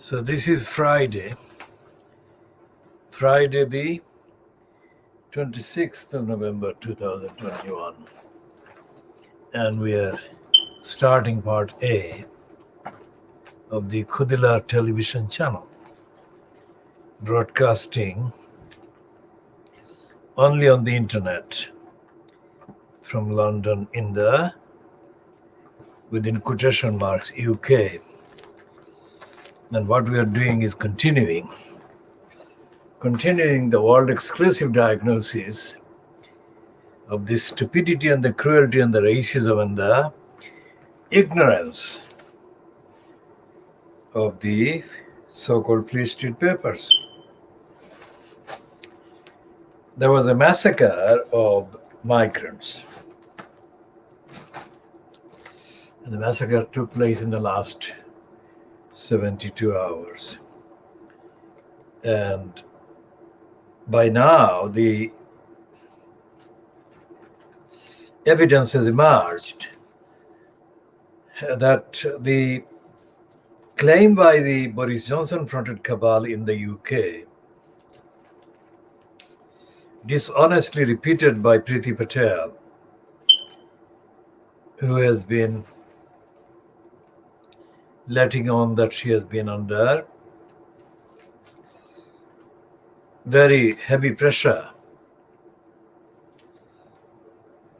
So this is Friday the 26th of November 2021, and we are starting part A of the Khoodeelaar television channel, broadcasting only on the internet from London in the, within quotation marks, UK. And what we are doing is continuing the world exclusive diagnosis of the stupidity and the cruelty and the racism and the ignorance of the so-called Free Street Papers. There was a massacre of migrants. And the massacre took place in the last 72 hours. And by now, the evidence has emerged that the claim by the Boris Johnson-fronted cabal in the UK, dishonestly repeated by Priti Patel, who has been letting on that she has been under very heavy pressure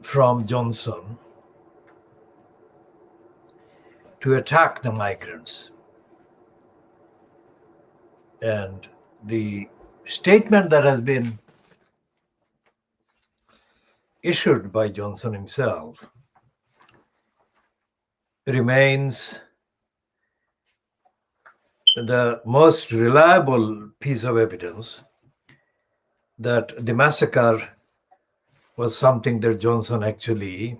from Johnson to attack the migrants. And the statement that has been issued by Johnson himself remains the most reliable piece of evidence that the massacre was something that Johnson actually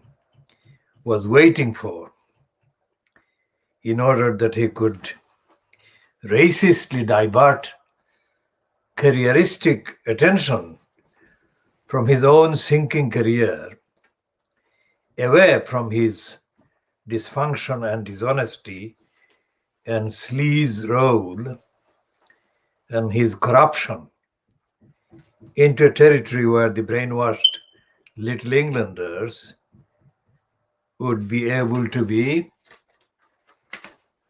was waiting for in order that he could racistly divert careeristic attention from his own sinking career away from his dysfunction and dishonesty and sleaze role and his corruption into a territory where the brainwashed Little Englanders would be able to be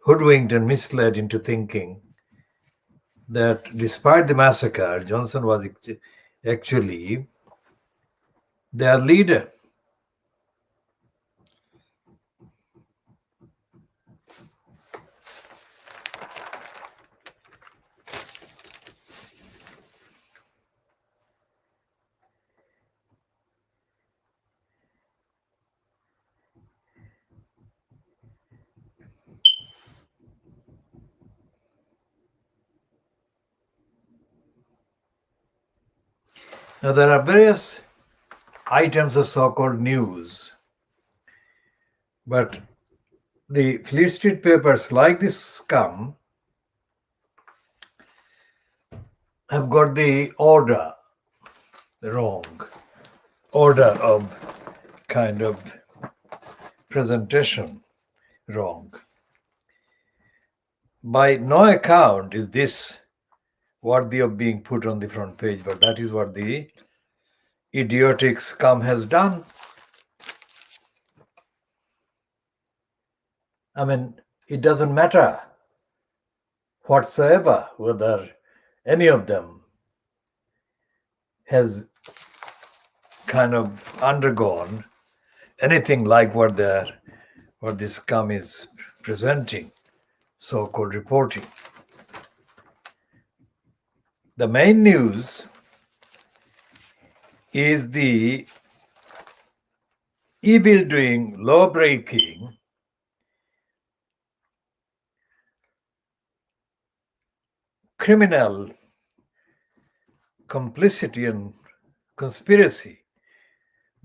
hoodwinked and misled into thinking that despite the massacre, Johnson was actually their leader. Now, there are various items of so-called news, but the Fleet Street Papers, like this scum, have got the order wrong, order of kind of presentation wrong. By no account is this worthy of being put on the front page, but that is what the idiotic scum has done. I mean, it doesn't matter whatsoever whether any of them has kind of undergone anything like what this scum is presenting, so-called reporting. The main news is the evil-doing, law-breaking, criminal complicity and conspiracy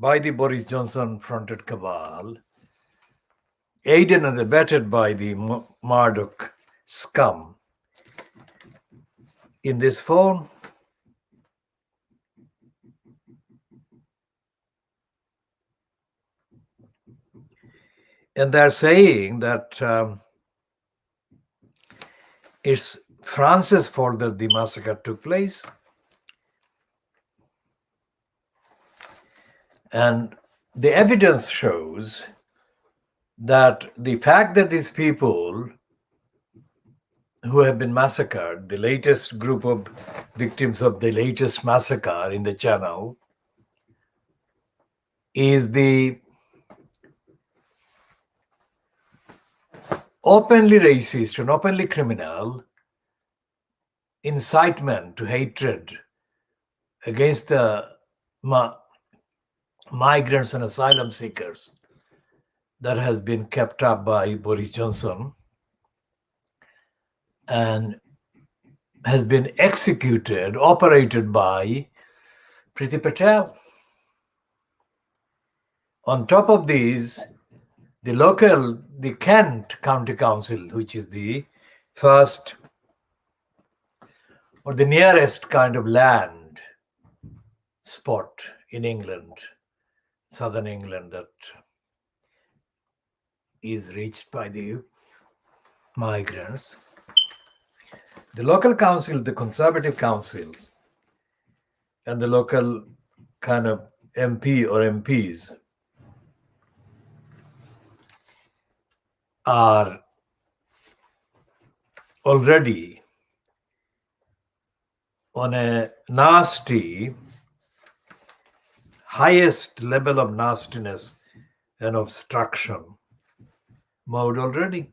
by the Boris Johnson-fronted cabal, aided and abetted by the Murdoch scum in this form. And they're saying that it's Francis further the massacre took place. And the evidence shows that the fact that these people who have been massacred, the latest group of victims of the latest massacre in the channel, is the openly racist and openly criminal incitement to hatred against the migrants and asylum seekers that has been kept up by Boris Johnson and has been executed, operated by Priti Patel. On top of these, the Kent County Council, which is the first or the nearest kind of land spot in England, southern England, that is reached by the migrants. The local council, the Conservative Council, and the local kind of MP or MPs are already on a nasty, highest level of nastiness and obstruction mode already.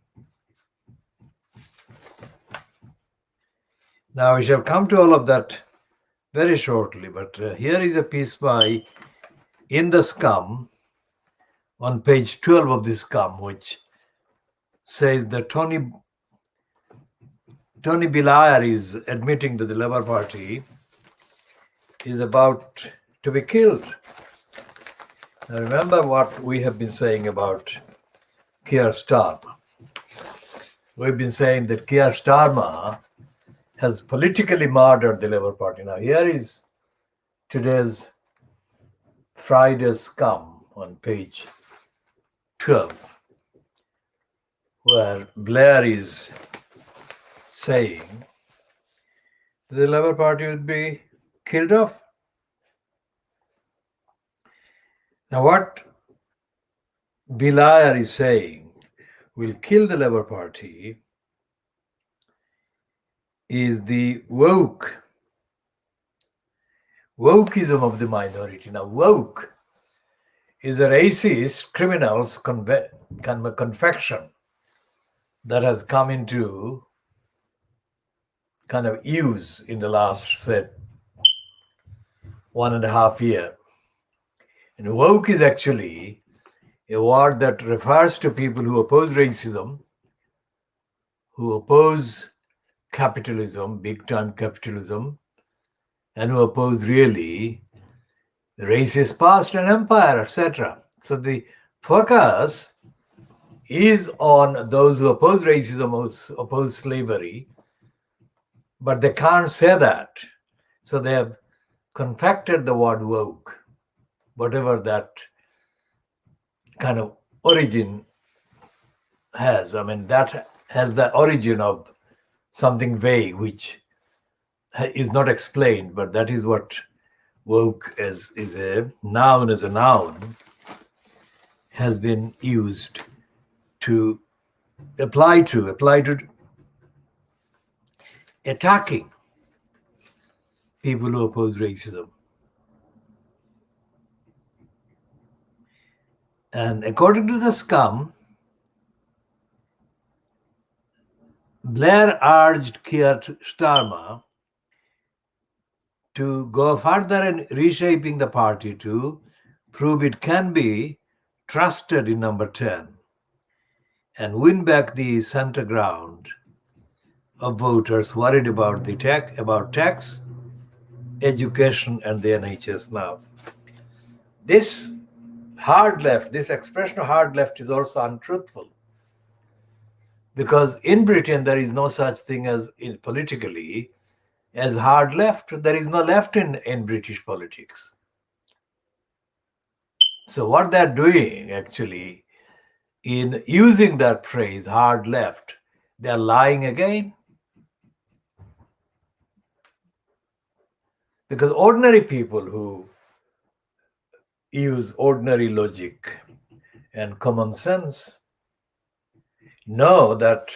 Now we shall come to all of that very shortly, but here is a piece by In the Scum on page 12 of the Scum, which says that Tony Blair is admitting that the Labour Party is about to be killed. Now remember what we have been saying about Keir Starmer. We've been saying that Keir Starmer has politically murdered the Labour Party. Now here is today's Friday's Scum on page 12, where Blair is saying the Labour Party will be killed off. Now what Blair is saying will kill the Labour Party is the wokeism of the minority. Now woke is a racist criminal's confection that has come into kind of use in the last, say, 1.5 years. And woke is actually a word that refers to people who oppose racism, who oppose capitalism, big-time capitalism, and who oppose really the racist past and empire, etc. So the focus is on those who oppose racism, who oppose slavery, but they can't say that. So they have confected the word woke, whatever that kind of origin has. I mean, that has the origin of something vague, which is not explained, but that is what woke is a noun, has been used to apply to attacking people who oppose racism. And according to the Scum, Blair urged Keir Starmer to go further in reshaping the party to prove it can be trusted in number 10 and win back the center ground of voters worried about tax, education, and the NHS. Now, this hard left, this expression of hard left is also untruthful, because in Britain there is no such thing as politically as hard left. There is no left in British politics. So what they're doing actually in using that phrase hard left, they're lying again. Because ordinary people who use ordinary logic and common sense know that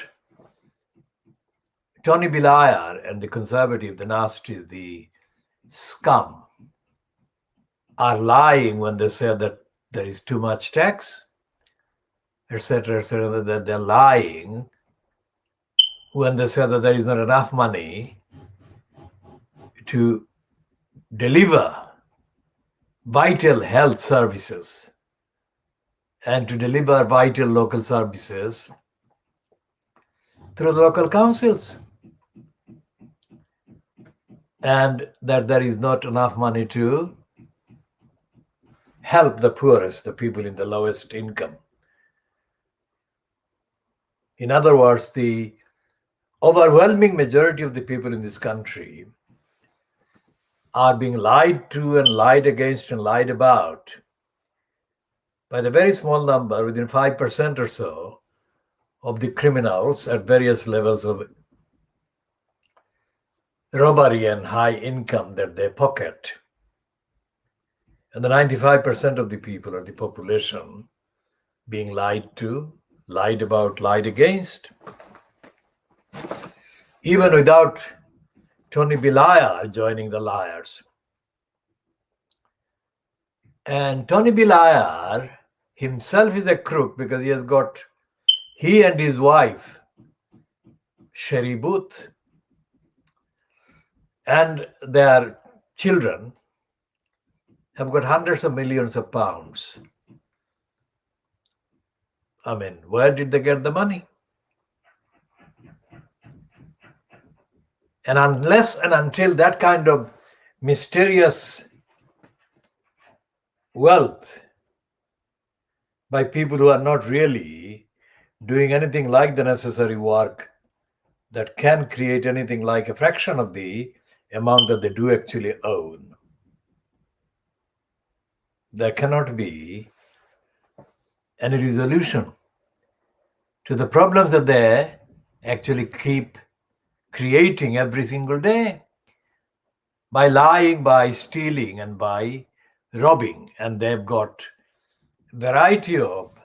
Tony Blair and the conservative, the nasties, the scum are lying when they say that there is too much tax, etc., that they're lying when they say that there is not enough money to deliver vital health services and to deliver vital local services through the local councils, and that there is not enough money to help the poorest, the people in the lowest income. In other words, the overwhelming majority of the people in this country are being lied to and lied against and lied about by the very small number, within 5% or so, of the criminals at various levels of robbery and high income that they pocket. And the 95% of the people, or the population, being lied to, lied about, lied against. Even without Tony Blair joining the liars. And Tony Blair himself is a crook because he and his wife, Sherry Booth, and their children have got hundreds of millions of pounds. I mean, where did they get the money? And unless and until that kind of mysterious wealth by people who are not really doing anything like the necessary work that can create anything like a fraction of the amount that they do actually own, there cannot be any resolution to the problems that they actually keep creating every single day by lying, by stealing, and by robbing. And they've got a variety of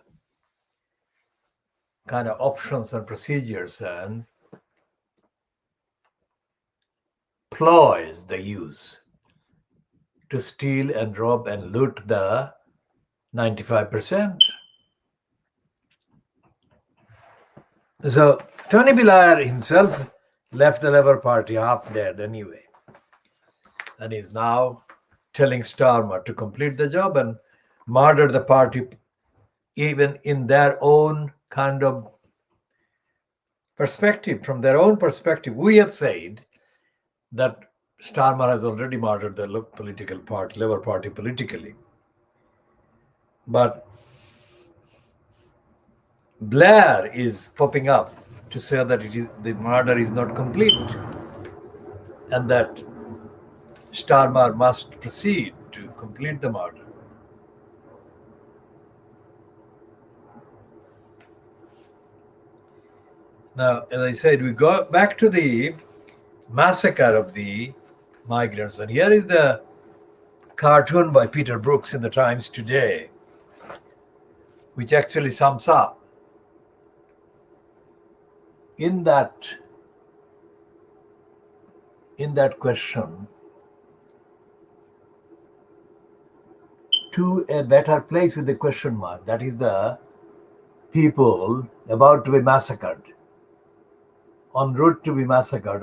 kind of options and procedures and ploys they use to steal and rob and loot the 95%. So Tony Blair himself left the Labour Party half dead anyway, and is now telling Starmer to complete the job and murder the party, even in their own kind of perspective. From their own perspective, we have said that Starmer has already murdered the political party, Labour Party politically. But Blair is popping up to say that the murder is not complete and that Starmer must proceed to complete the murder. Now, as I said, we go back to the massacre of the migrants. And here is the cartoon by Peter Brooks in the Times today, which actually sums up in that question, to a better place with the question mark. That is the people about to be massacred, en route to be massacred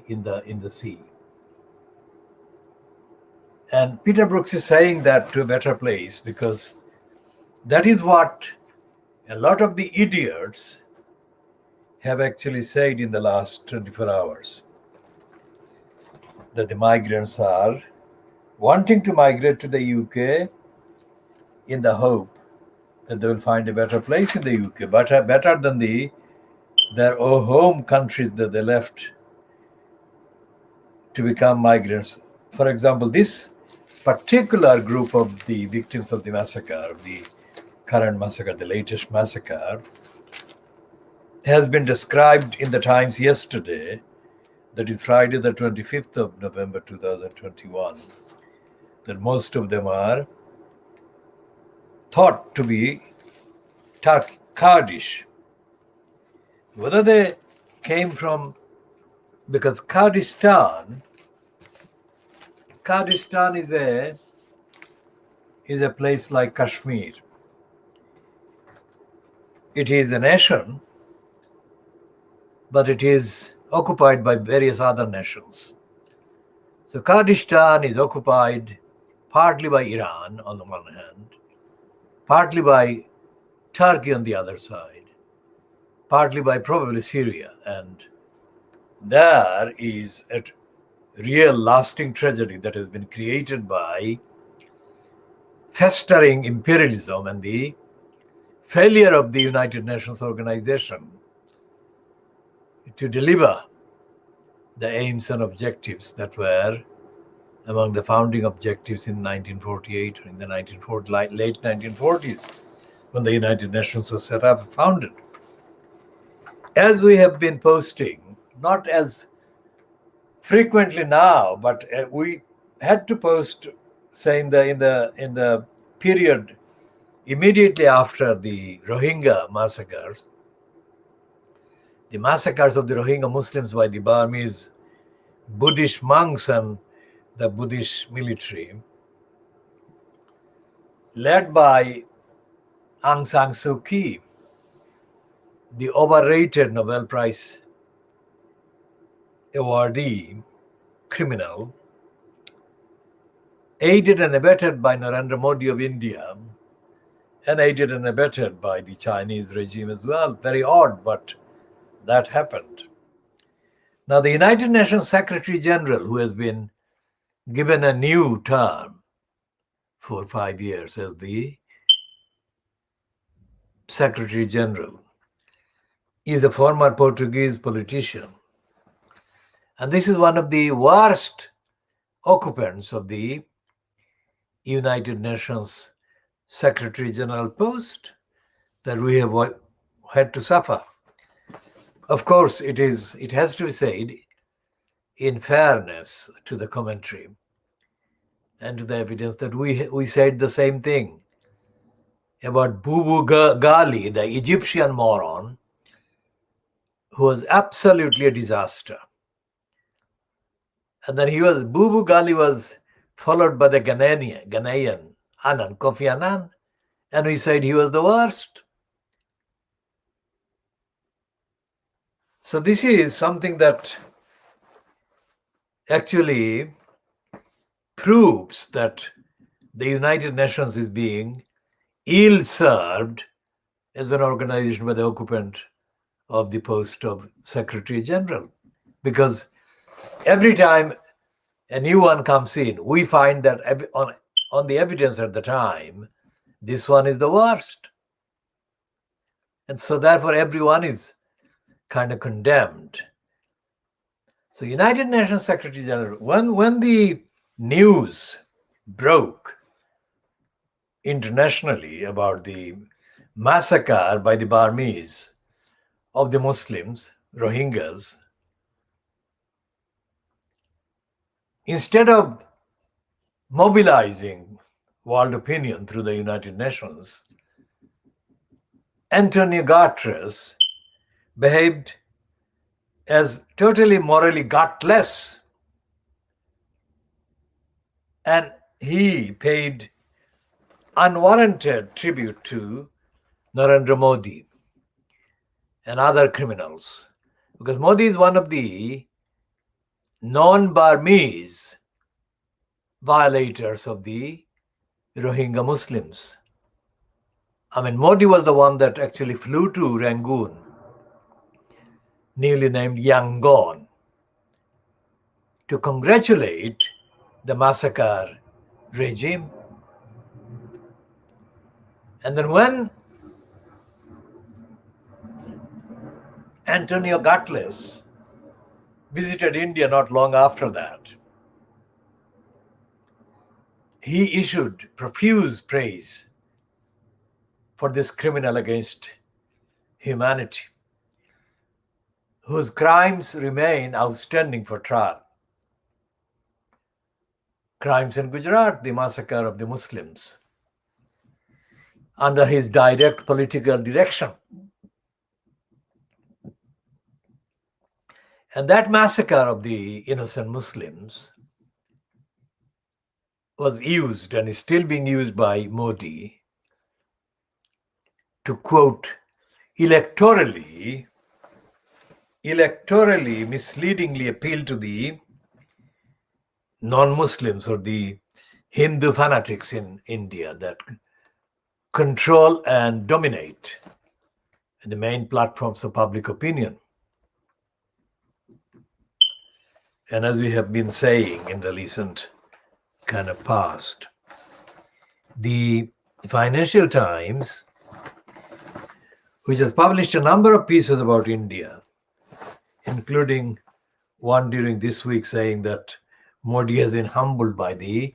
in the sea. And Peter Brooks is saying that to a better place because that is what a lot of the idiots have actually said in the last 24 hours. That the migrants are wanting to migrate to the UK in the hope that they will find a better place in the UK, but better than their home countries that they left to become migrants. For example, this particular group of the victims of the massacre, the current massacre, the latest massacre, has been described in the Times yesterday that is Friday the 25th of November 2021, that most of them are thought to be Kurdish. Whether they came from, because Kurdistan is a place like Kashmir. It is a nation, but it is occupied by various other nations. So Kurdistan is occupied partly by Iran on the one hand, partly by Turkey on the other side, partly by probably Syria. And there is a real lasting tragedy that has been created by festering imperialism and the failure of the United Nations organization to deliver the aims and objectives that were among the founding objectives in 1948 or in the late 1940s, when the United Nations was set up and founded. As we have been posting, not as frequently now, but we had to post, say, in the period immediately after the Rohingya massacres, the massacres of the Rohingya Muslims by the Burmese Buddhist monks and the Buddhist military, led by Aung San Suu Kyi, the overrated Nobel Prize awardee criminal, aided and abetted by Narendra Modi of India, and aided and abetted by the Chinese regime as well. Very odd, but that happened. Now, the United Nations Secretary General, who has been given a new term for 5 years as the Secretary General, is a former Portuguese politician. And this is one of the worst occupants of the United Nations Secretary General post that we have had to suffer. Of course, it has to be said, in fairness to the commentary and to the evidence, that we said the same thing about Bubu Ghali, the Egyptian moron, who was absolutely a disaster. And then Bubu Ghali was followed by the Ghanaian Annan, Kofi Annan, and we said he was the worst. So this is something that actually proves that the United Nations is being ill-served as an organization by the occupant of the post of Secretary General. Because every time a new one comes in, we find that on the evidence at the time, this one is the worst. And so therefore everyone is kind of condemned. So United Nations Secretary General, when the news broke internationally about the massacre by the Burmese of the Muslims, Rohingyas, instead of mobilizing world opinion through the United Nations, Antonio Guterres behaved as totally morally gutless, and he paid unwarranted tribute to Narendra Modi and other criminals, because Modi is one of the non-Burmese violators of the Rohingya Muslims. I mean, Modi was the one that actually flew to Rangoon, newly named Yangon, to congratulate the massacre regime. And then when Antonio Guterres visited India not long after that, he issued profuse praise for this criminal against humanity. whose crimes remain outstanding for trial. Crimes in Gujarat, the massacre of the Muslims, under his direct political direction. And that massacre of the innocent Muslims was used and is still being used by Modi to, quote, electorally misleadingly appeal to the non-Muslims or the Hindu fanatics in India that control and dominate the main platforms of public opinion. And as we have been saying in the recent kind of past, the Financial Times, which has published a number of pieces about India, including one during this week saying that Modi has been humbled by the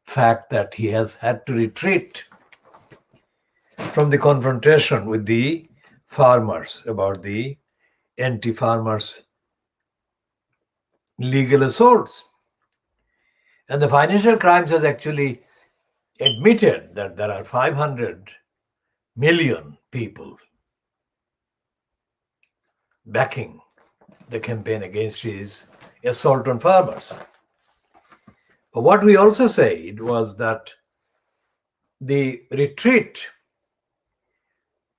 fact that he has had to retreat from the confrontation with the farmers about the anti-farmers legal assaults. And the Financial Crimes has actually admitted that there are 500 million people backing the campaign against his assault on farmers. But what we also said was that the retreat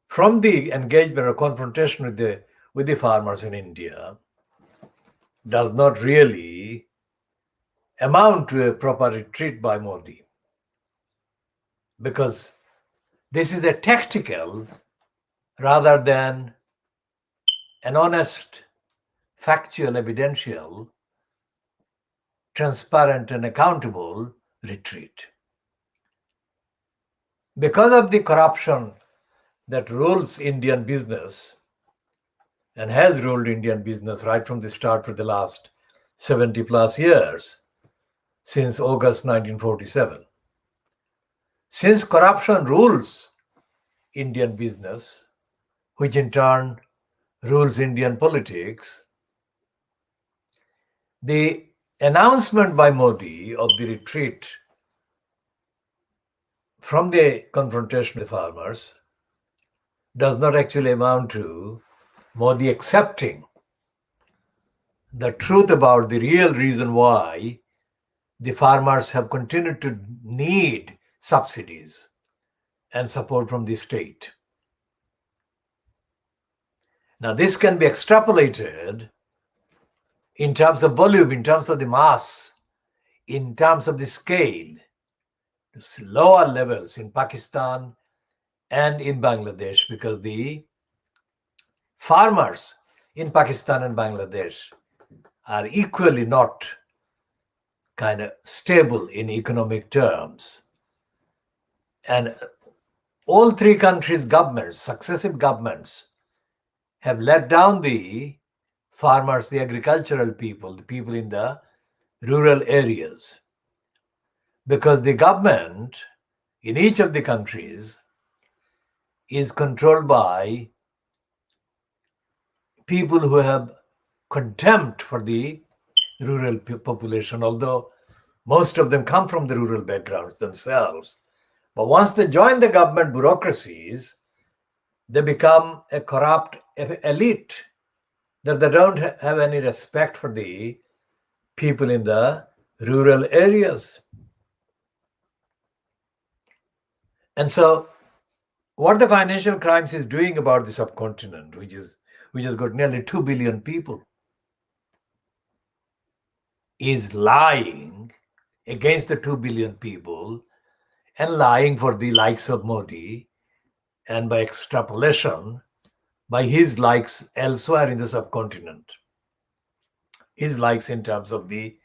from the engagement or confrontation with the farmers in India does not really amount to a proper retreat by Modi, because this is a tactical rather than an honest, factual, evidential, transparent and accountable retreat. Because of the corruption that rules Indian business and has ruled Indian business right from the start for the last 70 plus years, since August 1947. Since corruption rules Indian business, which in turn rules Indian politics, the announcement by Modi of the retreat from the confrontation with farmers does not actually amount to Modi accepting the truth about the real reason why the farmers have continued to need subsidies and support from the state. Now, this can be extrapolated in terms of volume, in terms of the mass, in terms of the scale, to lower levels in Pakistan and in Bangladesh, because the farmers in Pakistan and Bangladesh are equally not kind of stable in economic terms. And all three countries' governments, successive governments, have let down the farmers, the agricultural people, the people in the rural areas, because the government in each of the countries is controlled by people who have contempt for the rural population, although most of them come from the rural backgrounds themselves. But once they join the government bureaucracies, they become a corrupt elite, that they don't have any respect for the people in the rural areas. And so what the Financial Crimes is doing about the subcontinent, which has got nearly 2 billion people, is lying against the 2 billion people and lying for the likes of Modi, and by extrapolation, by his likes elsewhere in the subcontinent. His likes in terms of the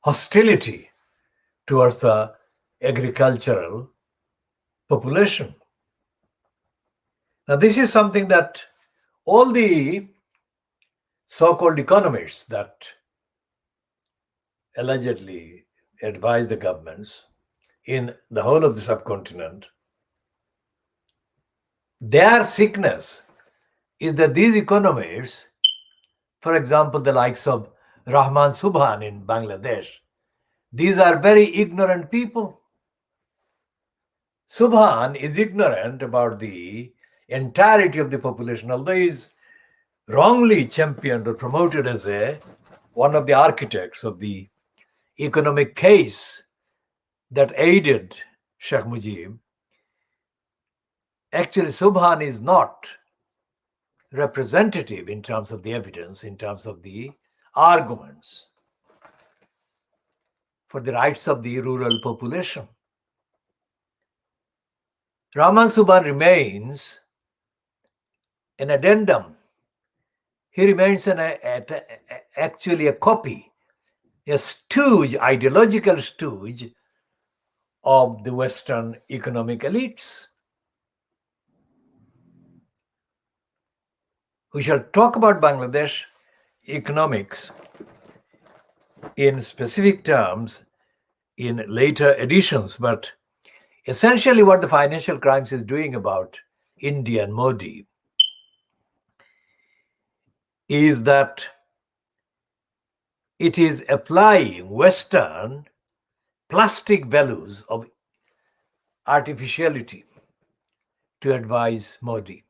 hostility towards the agricultural population. Now, this is something that all the so-called economists that allegedly advise the governments in the whole of the subcontinent, their sickness is that these economists, for example, the likes of Rahman Subhan in Bangladesh, these are very ignorant people. Subhan is ignorant about the entirety of the population, although he is wrongly championed or promoted as one of the architects of the economic case that aided Sheikh Mujib. Actually, Subhan is not representative in terms of the evidence, in terms of the arguments for the rights of the rural population. Rahman Subhan remains an addendum. He remains actually a copy, a stooge, ideological stooge of the Western economic elites. We shall talk about Bangladesh economics in specific terms in later editions, but essentially what the Financial Crimes is doing about India and Modi is that it is applying Western plastic values of artificiality to advise Modi.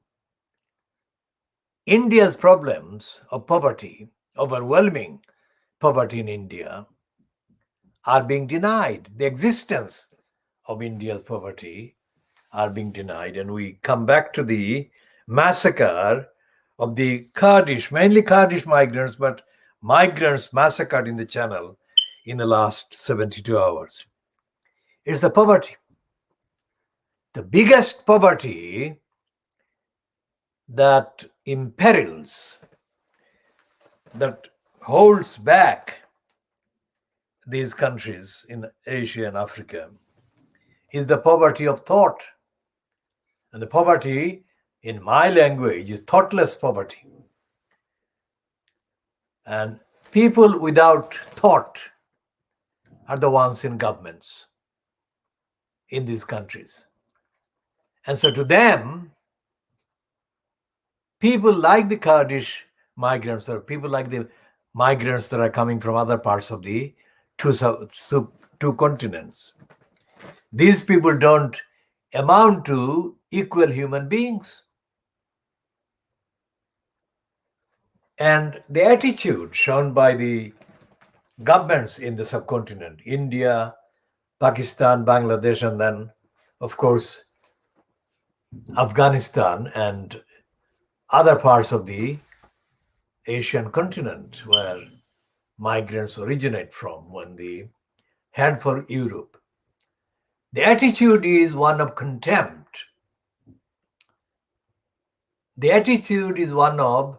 India's problems of poverty, overwhelming poverty in India, are being denied. The existence of India's poverty are being denied. And we come back to the massacre of the Kurdish, mainly Kurdish migrants, but migrants massacred in the channel in the last 72 hours. It's the poverty. The biggest poverty that imperils, that holds back these countries in Asia and Africa is the poverty of thought. And the poverty, in my language, is thoughtless poverty. And people without thought are the ones in governments in these countries. And so to them, people like the Kurdish migrants or people like the migrants that are coming from other parts of the two continents, these people don't amount to equal human beings. And the attitude shown by the governments in the subcontinent, India, Pakistan, Bangladesh, and then, of course, Afghanistan and other parts of the Asian continent where migrants originate from when they head for Europe. The attitude is one of contempt. The attitude is one of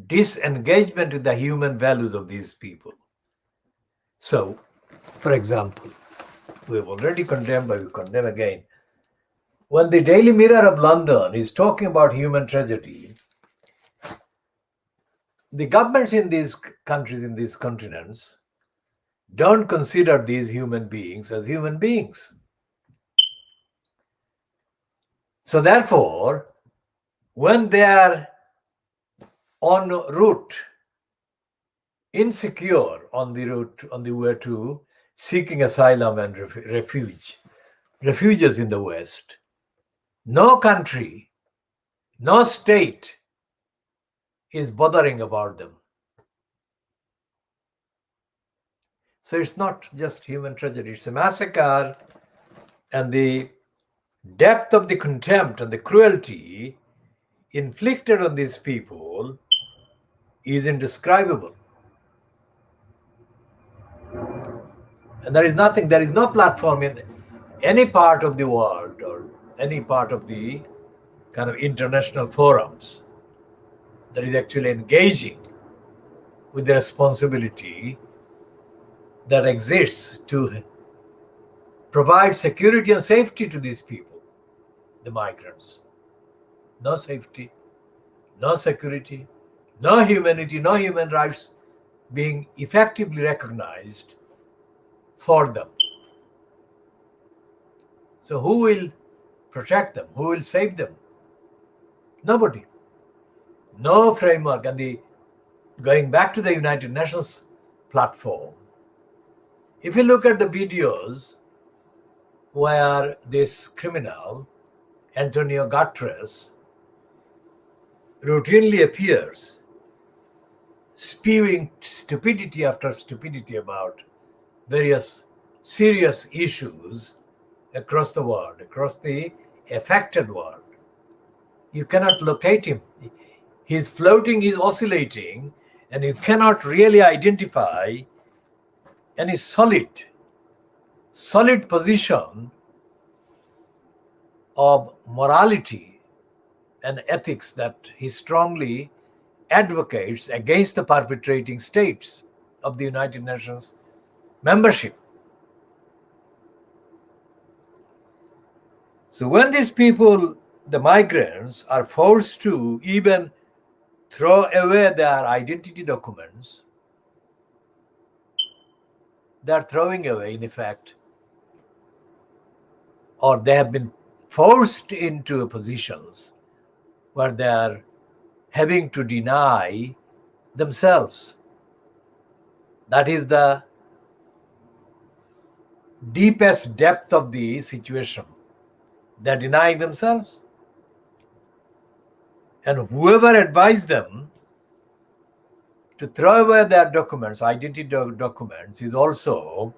disengagement with the human values of these people. So, for example, we have already condemned, but we condemn again. When the Daily Mirror of London is talking about human tragedy, the governments in these countries, in these continents, don't consider these human beings as human beings. So therefore, when they are en route, insecure on the way to seeking asylum and refuges in the West, no country, no state is bothering about them. So it's not just human tragedy, it's a massacre, and the depth of the contempt and the cruelty inflicted on these people is indescribable. And there is no platform in any part of the world or any part of the kind of international forums that is actually engaging with the responsibility that exists to provide security and safety to these people, the migrants. No safety, no security, no humanity, no human rights being effectively recognized for them. So who will protect them? Who will save them? Nobody. No framework. And going back to the United Nations platform, if you look at the videos where this criminal, Antonio Guterres, routinely appears spewing stupidity after stupidity about various serious issues across the world, across the affected world, you cannot locate him. He's floating, he's oscillating, and you cannot really identify any solid position of morality and ethics that he strongly advocates against the perpetrating states of the United Nations membership. So when these people, the migrants, are forced to even throw away their identity documents, they are throwing away, in effect, or they have been forced into positions where they are having to deny themselves. That is the deepest depth of the situation. They're denying themselves. And whoever advised them to throw away their documents, identity documents, is also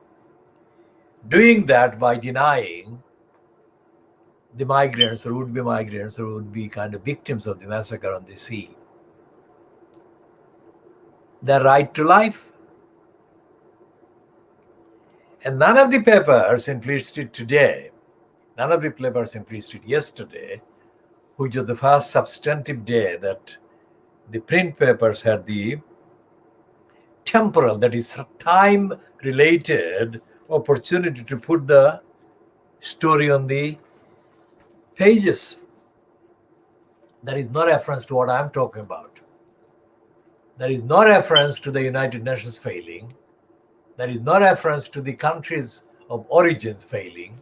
doing that by denying the migrants, or would-be migrants, or would-be kind of victims of the massacre on the sea, their right to life. And none of the papers in Fleet Street today, none of the papers in Fleet Street yesterday, which was the first substantive day that the print papers had the temporal, that is time-related opportunity to put the story on the pages. There is no reference to what I'm talking about. There is no reference to the United Nations failing. There is no reference to the countries of origins failing.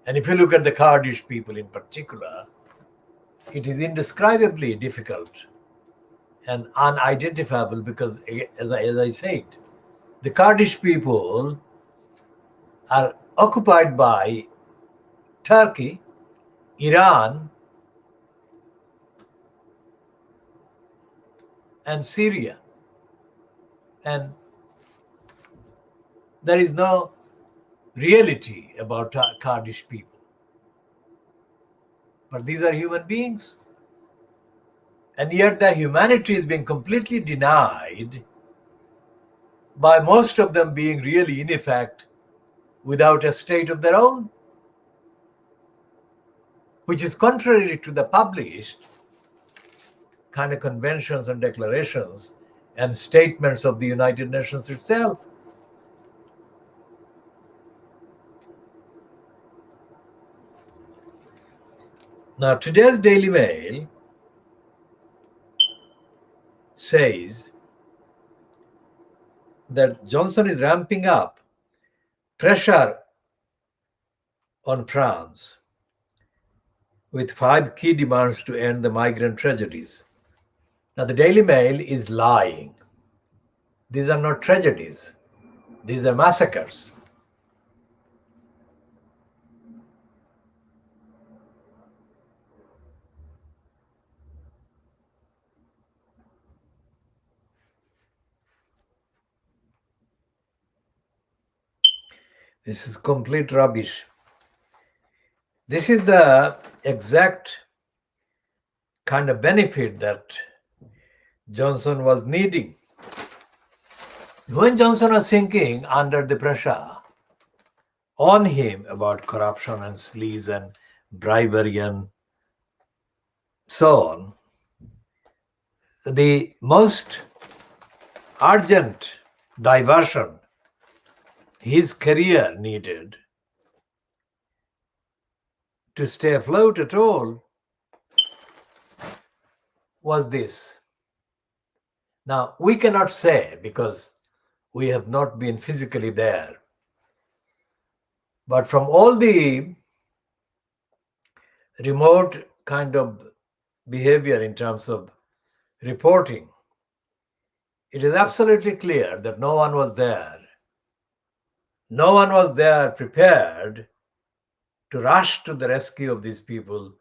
And if you look at the Kurdish people in particular, it is indescribably difficult and unidentifiable because, as I said, the Kurdish people are occupied by Turkey, Iran, and Syria. And there is no reality about Kurdish people. But these are human beings. And yet their humanity is being completely denied by most of them being really, in effect, without a state of their own, which is contrary to the published kind of conventions and declarations and statements of the United Nations itself. Now, today's Daily Mail says that Johnson is ramping up pressure on France with 5 key demands to end the migrant tragedies. Now, the Daily Mail is lying. These are not tragedies. These are massacres. This is complete rubbish. This is the exact kind of benefit that Johnson was needing. When Johnson was sinking under the pressure on him about corruption and sleaze and bribery and so on, the most urgent diversion his career needed to stay afloat at all was this. Now, we cannot say because we have not been physically there, but from all the remote kind of behavior in terms of reporting, it is absolutely clear that no one was there. No one was there prepared to rush to the rescue of these people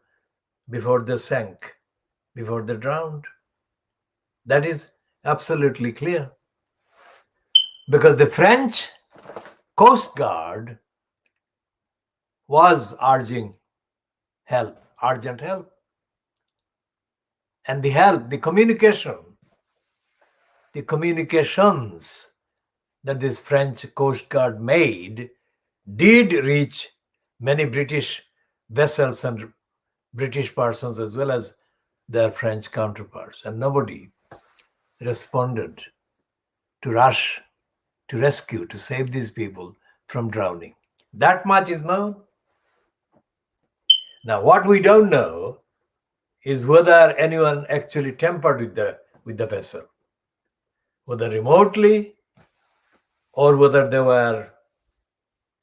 before they sank, before they drowned. That is absolutely clear. Because the French Coast Guard was urging help, urgent help. And the help, the communications that this French Coast Guard made did reach many British vessels and British persons as well as their French counterparts. And nobody responded to rush, to rescue, to save these people from drowning. That much is known. Now, what we don't know is whether anyone actually tampered with the vessel, whether remotely or whether they were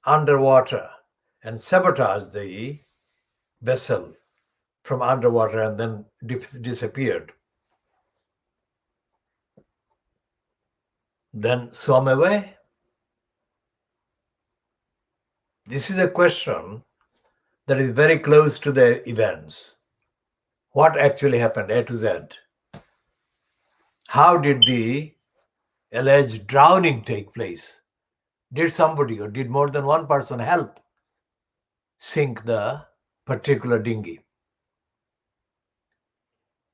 underwater and sabotaged the vessel from underwater and then disappeared, then swam away. This is a question that is very close to the events. What actually happened, A to Z? How did the alleged drowning take place? Did somebody or did more than one person help sink the particular dinghy?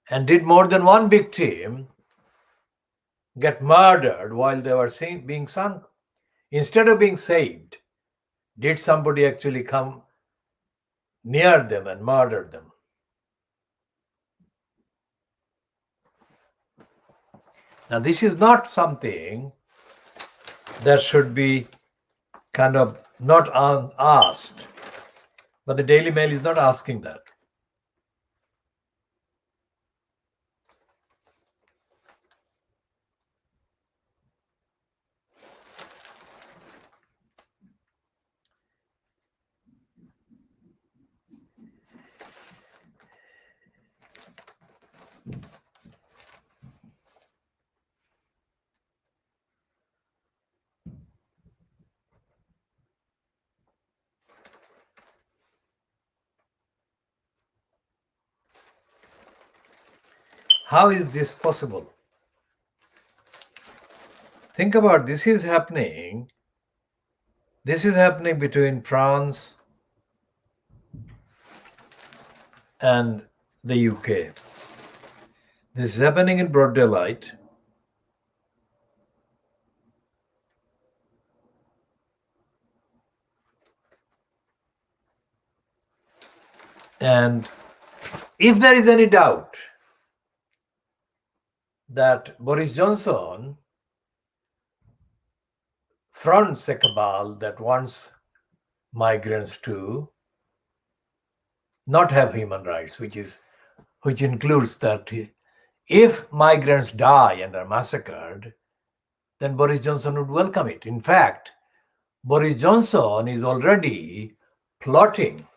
And did more than one victim get murdered while they were being sunk? Instead of being saved, did somebody actually come near them and murder them? Now, this is not something that should be kind of not asked, but the Daily Mail is not asking that. How is this possible? Think about this is happening. This is happening between France and the UK. This is happening in broad daylight. And if there is any doubt that Boris Johnson fronts a cabal that wants migrants to not have human rights, which includes that if migrants die and are massacred, then Boris Johnson would welcome it. In fact, Boris Johnson is already plotting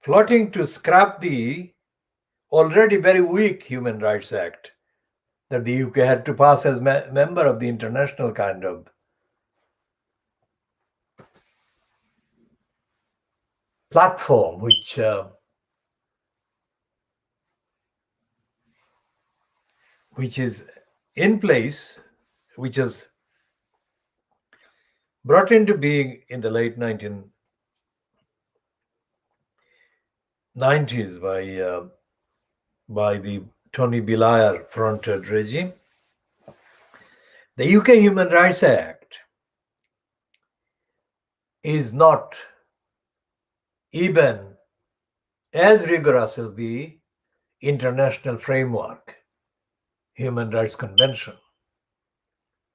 to scrap the already very weak Human Rights Act that the UK had to pass as member of the international kind of platform, which is in place, which was brought into being in the late 1990s by the Tony Blair fronted regime. The UK Human Rights Act is not even as rigorous as the international framework, Human Rights Convention.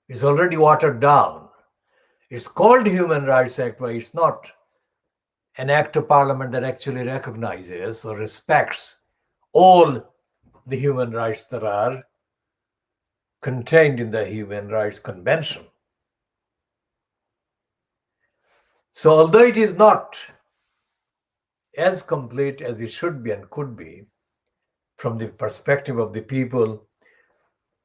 It's already watered down. It's called Human Rights Act, but it's not an act of parliament that actually recognizes or respects all the human rights that are contained in the Human Rights Convention. So although it is not as complete as it should be and could be, from the perspective of the people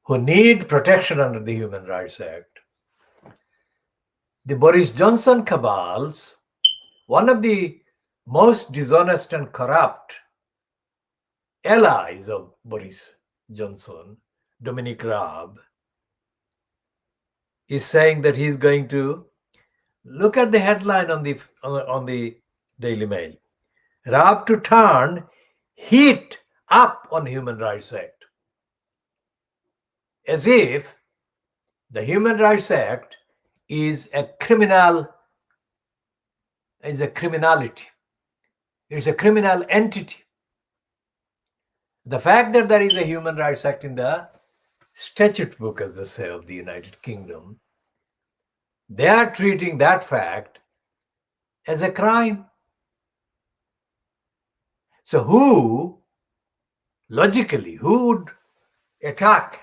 who need protection under the Human Rights Act. The Boris Johnson cabals, one of the most dishonest and corrupt allies of Boris Johnson, Dominic Raab, is saying that he's going to look at the headline on the Daily Mail. Raab to turn heat up on Human Rights Act, as if the Human Rights Act is a criminality. It's a criminal entity. The fact that there is a Human Rights Act in the statute book, as they say, of the United Kingdom, they are treating that fact as a crime. So who would attack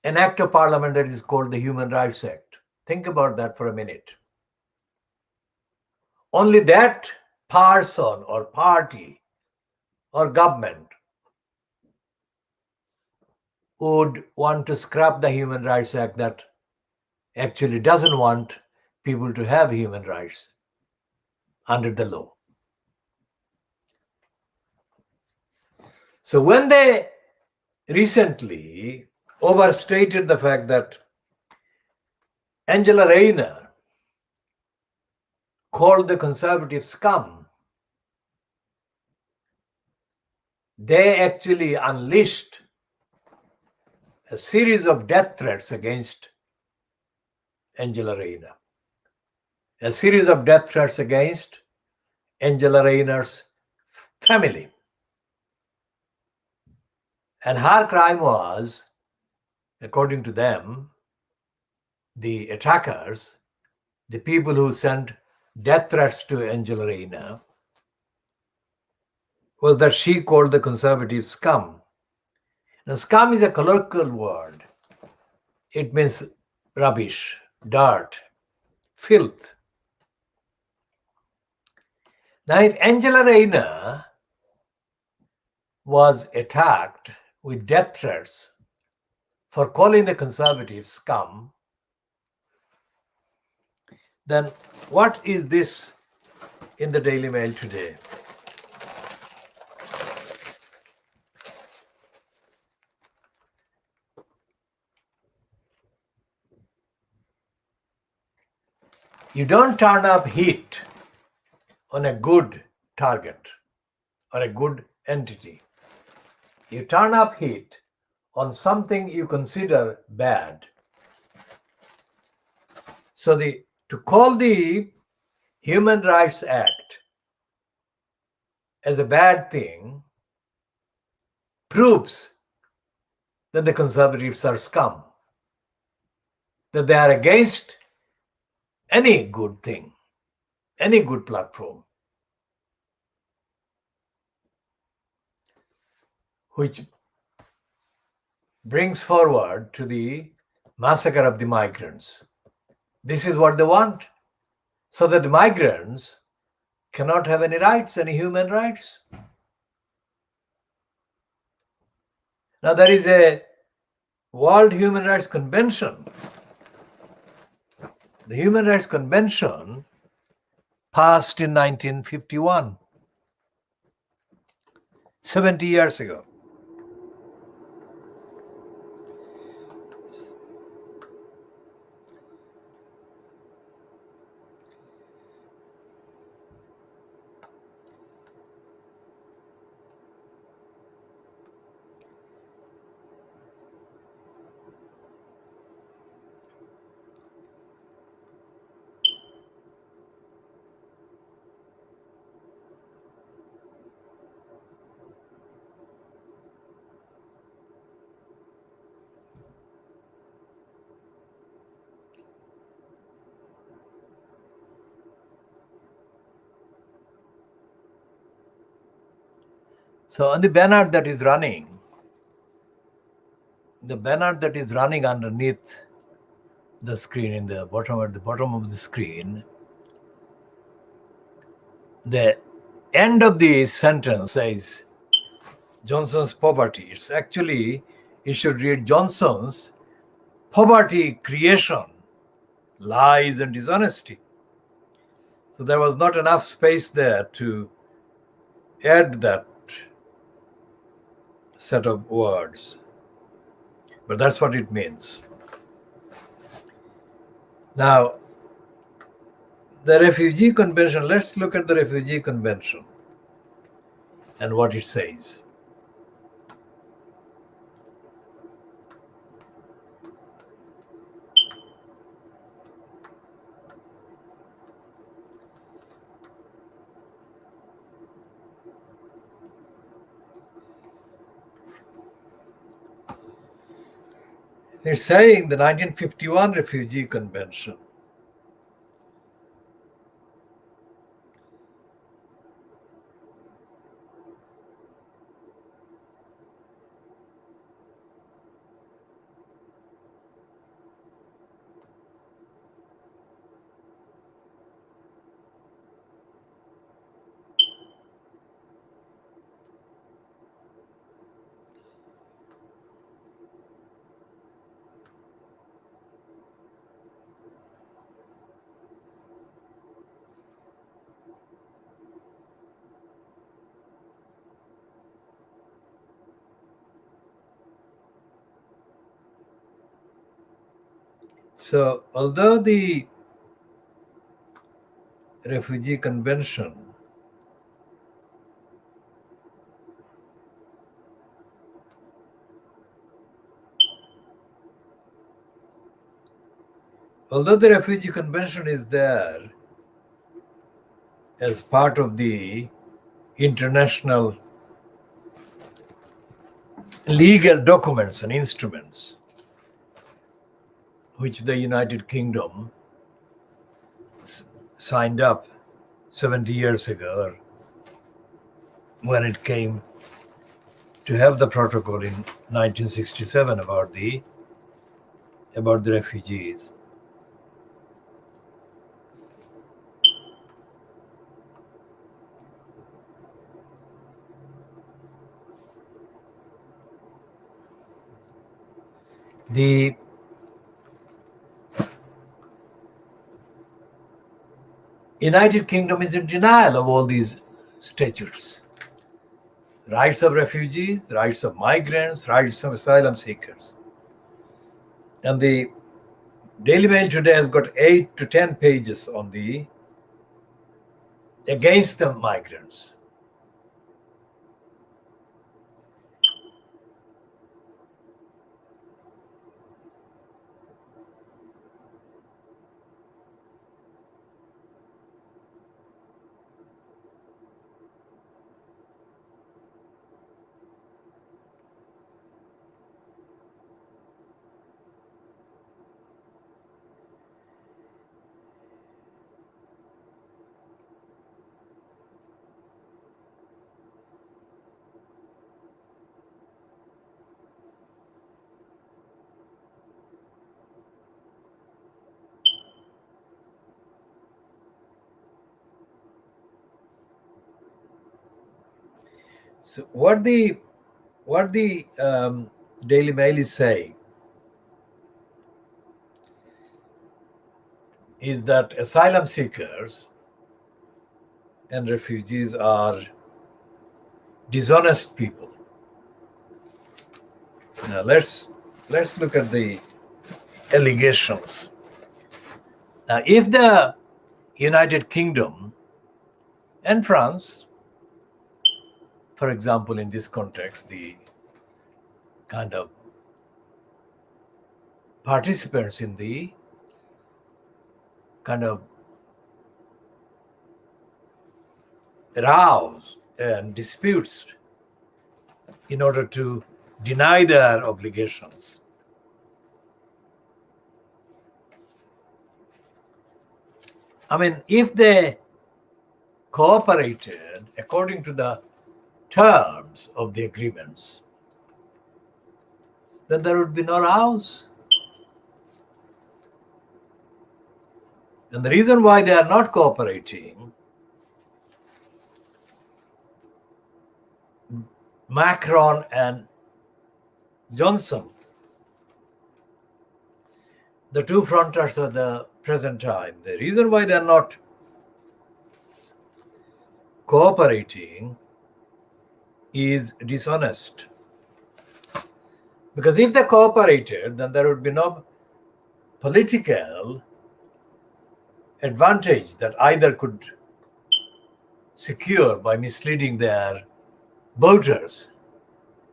an act of parliament that is called the Human Rights Act? Think about that for a minute. Only that person or party or government would want to scrap the Human Rights Act that actually doesn't want people to have human rights under the law. So when they recently overstated the fact that Angela Rayner called the conservative scum, they actually unleashed a series of death threats against Angela Rayner, a series of death threats against Angela Rayner's family. And her crime was, according to them, the attackers, the people who sent death threats to Angela Rayner, was that she called the conservative scum. Now, scum is a colloquial word. It means rubbish, dirt, filth. Now, if Angela Rayner was attacked with death threats for calling the conservative scum, then what is this in the Daily Mail today? You don't turn up heat on a good target or a good entity. You turn up heat on something you consider bad. So to call the Human Rights Act as a bad thing proves that the conservatives are scum, that they are against any good thing, any good platform, which brings forward to the massacre of the migrants. This is what they want, so that the migrants cannot have any rights, any human rights. Now, there is a World Human Rights Convention. The Human Rights Convention passed in 1951, 70 years ago. So on the banner that is running, underneath the screen, at the bottom of the screen, the end of the sentence says, Johnson's poverty. It's actually, you should read Johnson's poverty creation, lies and dishonesty. So there was not enough space there to add that set of words. But that's what it means. Now, the Refugee Convention, let's look at the Refugee Convention and what it says. They're saying the 1951 Refugee Convention So, although the Refugee Convention is there as part of the international legal documents and instruments which the United Kingdom signed up 70 years ago, or when it came to have the protocol in 1967 about the refugees. The United Kingdom is in denial of all these statutes. Rights of refugees, rights of migrants, rights of asylum seekers. And the Daily Mail today has got 8 to 10 pages on the against the migrants. So what the Daily Mail is saying is that asylum seekers and refugees are dishonest people. Now let's look at the allegations. Now, if the United Kingdom and France, for example, in this context, the kind of participants in the kind of rows and disputes in order to deny their obligations. I mean, if they cooperated according to the terms of the agreements, then there would be no rows. And the reason why they are not cooperating Macron and Johnson, the two fronters of the present time. The reason why they are not cooperating is dishonest. Because if they cooperated, then there would be no political advantage that either could secure by misleading their voters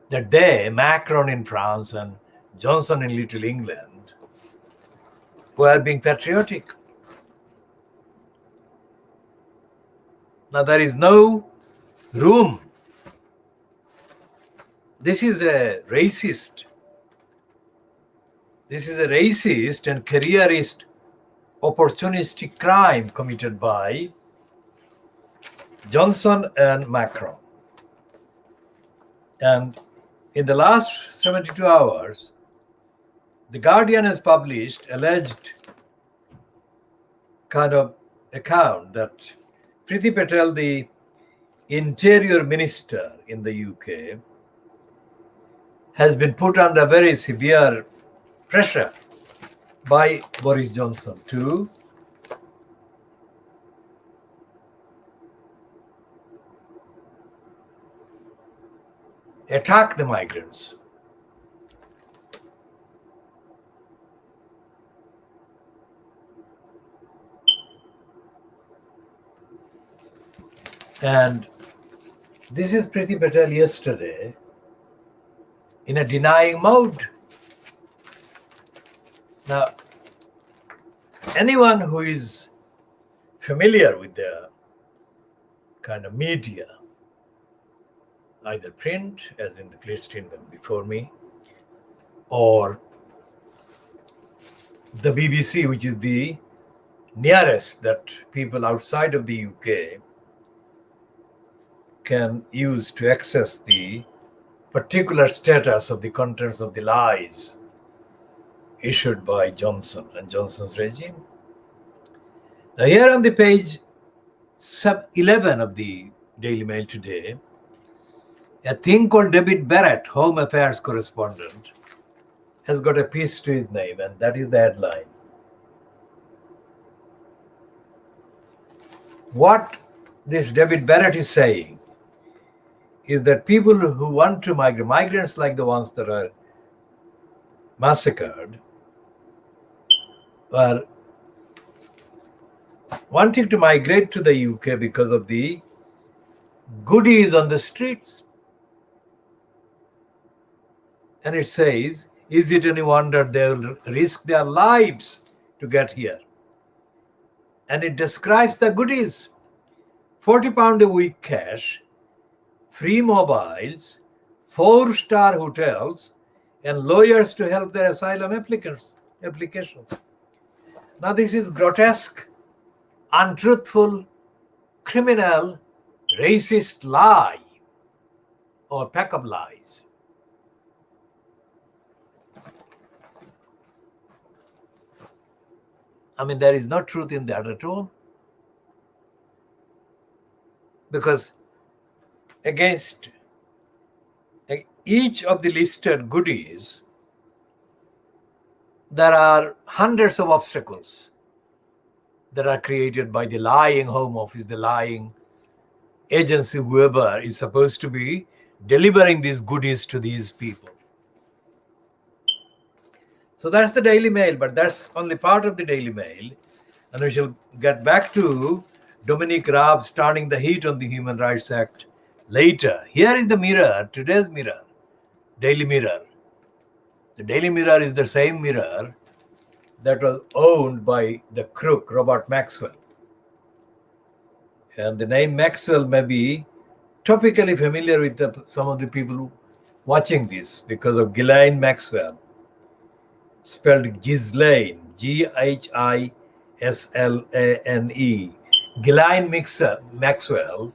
that they, Macron in France and Johnson in Little England, were being patriotic. Now there is no room. This is a racist and careerist opportunistic crime committed by Johnson and Macron. And in the last 72 hours, The Guardian has published alleged kind of account that Priti Patel, the Interior Minister in the UK, has been put under very severe pressure by Boris Johnson to attack the migrants. And this is Priti Patel yesterday in a denying mode. Now, anyone who is familiar with the kind of media, either print, as in the Christian one before me, or the BBC, which is the nearest that people outside of the UK can use to access the particular status of the contents of the lies issued by Johnson and Johnson's regime. Now here on the page 11 of the Daily Mail today, a thing called David Barrett, Home Affairs correspondent, has got a piece to his name, and that is the headline. What this David Barrett is saying is that people who want to migrate, migrants like the ones that are massacred, are wanting to migrate to the UK because of the goodies on the streets. And it says, is it any wonder they'll risk their lives to get here? And it describes the goodies. £40 a week cash, free mobiles, 4-star hotels, and lawyers to help their asylum applications. Now this is grotesque, untruthful, criminal, racist lie or pack of lies. I mean, there is no truth in that at all. Because against each of the listed goodies, there are hundreds of obstacles that are created by the lying Home Office, the lying agency, whoever is supposed to be delivering these goodies to these people. So that's the Daily Mail, but that's only part of the Daily Mail. And we shall get back to Dominic Raab starting the heat on the Human Rights Act later. Here is the Mirror, today's Mirror, Daily Mirror. The Daily Mirror is the same Mirror that was owned by the crook, Robert Maxwell. And the name Maxwell may be topically familiar with some of the people watching this because of Ghislaine Maxwell, spelled Ghislaine, Ghislane. Ghislaine Maxwell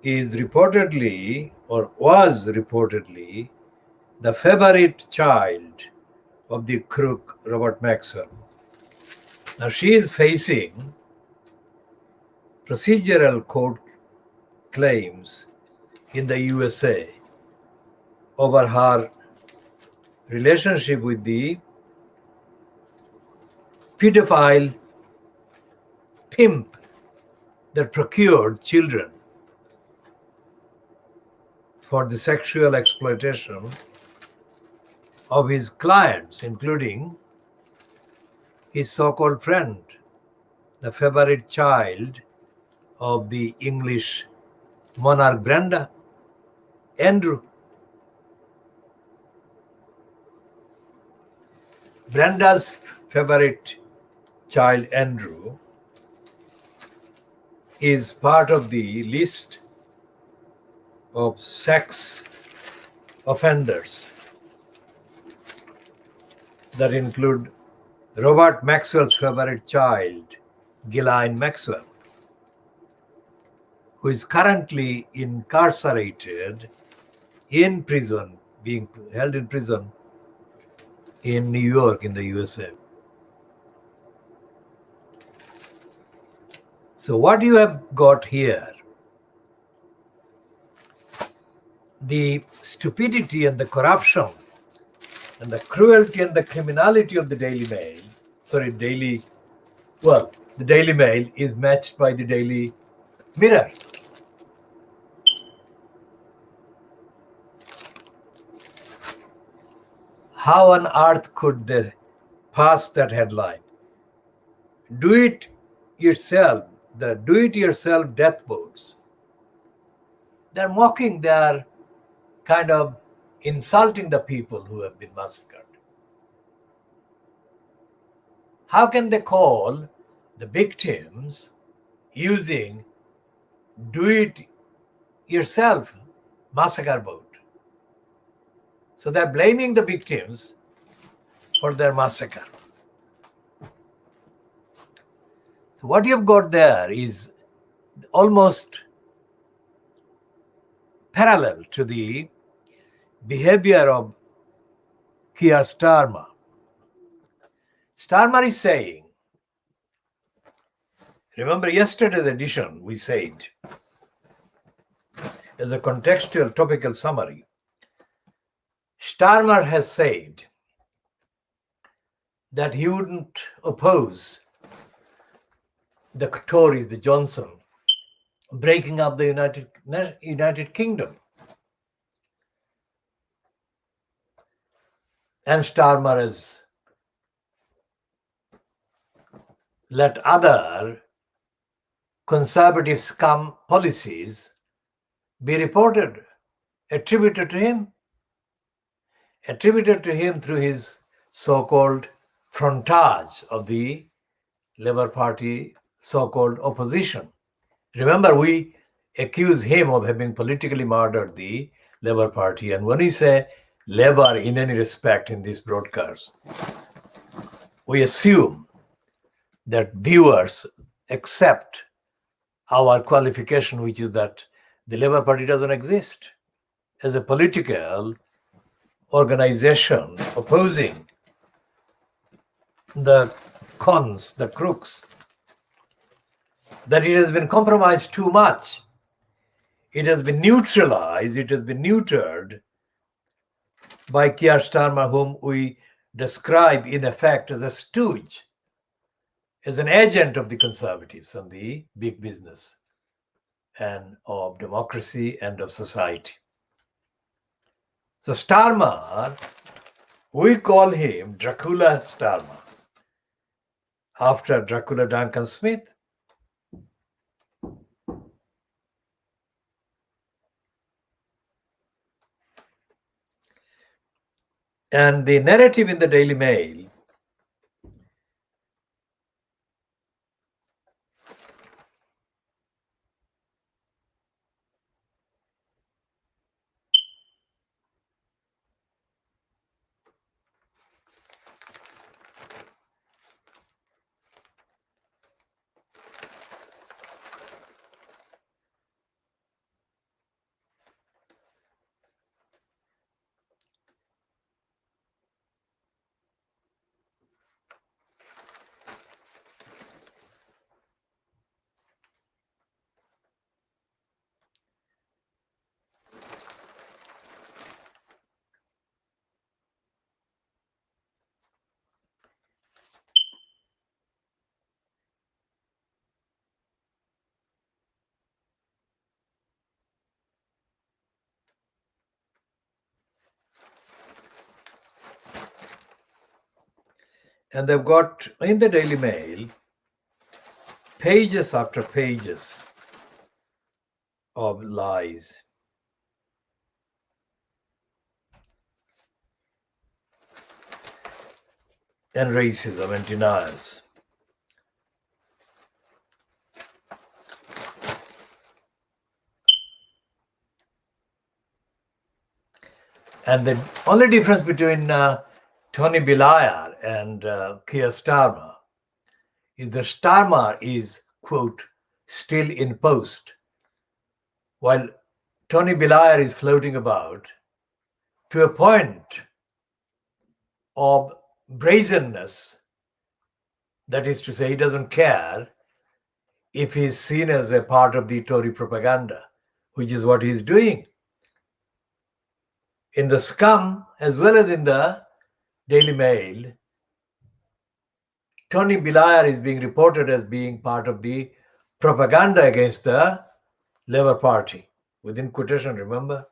is reportedly, or was reportedly, the favorite child of the crook Robert Maxwell. Now she is facing procedural court claims in the USA over her relationship with the pedophile pimp that procured children for the sexual exploitation of his clients, including his so-called friend, the favorite child of the English monarch Brenda, Andrew. Brenda's favorite child, Andrew, is part of the list of sex offenders that include Robert Maxwell's favorite child, Ghislaine Maxwell, who is currently incarcerated in prison, being held in prison in New York in the USA. So what you have got here, the stupidity and the corruption and the cruelty and the criminality of the Daily Mail, the Daily Mail is matched by the Daily Mirror. How on earth could they pass that headline? Do it yourself, the do-it-yourself death boats. They're mocking, they're kind of insulting the people who have been massacred. How can they call the victims using do-it-yourself massacre boat? So they're blaming the victims for their massacre. So what you've got there is almost parallel to the behavior of Keir Starmer. Starmer is saying, remember yesterday's edition we said, as a contextual topical summary, Starmer has said that he wouldn't oppose the Tories, the Johnson, breaking up the United Kingdom. And Starmer has let other conservative scum policies be reported, attributed to him through his so-called frontage of the Labour Party so-called opposition. Remember, we accuse him of having politically murdered the Labour Party. And when we say Labour in any respect in this broadcast, we assume that viewers accept our qualification, which is that the Labour Party doesn't exist as a political organization opposing the cons, the crooks, that it has been compromised too much. It has been neutralized, it has been neutered by Keir Starmer, whom we describe in effect as a stooge, as an agent of the Conservatives and the big business and of democracy and of society. So Starmer, we call him Dracula Starmer, after Dracula Duncan Smith. And the narrative in the Daily Mail And they've got in the Daily Mail pages after pages of lies. And racism and denials. And the only difference between Tony Blair and Keir Starmer is the Starmer is, quote, still in post, while Tony Blair is floating about to a point of brazenness. That is to say, he doesn't care if he's seen as a part of the Tory propaganda, which is what he's doing. In the Scum, as well as in the Daily Mail, Tony Blair is being reported as being part of the propaganda against the Labour Party, within quotation, remember?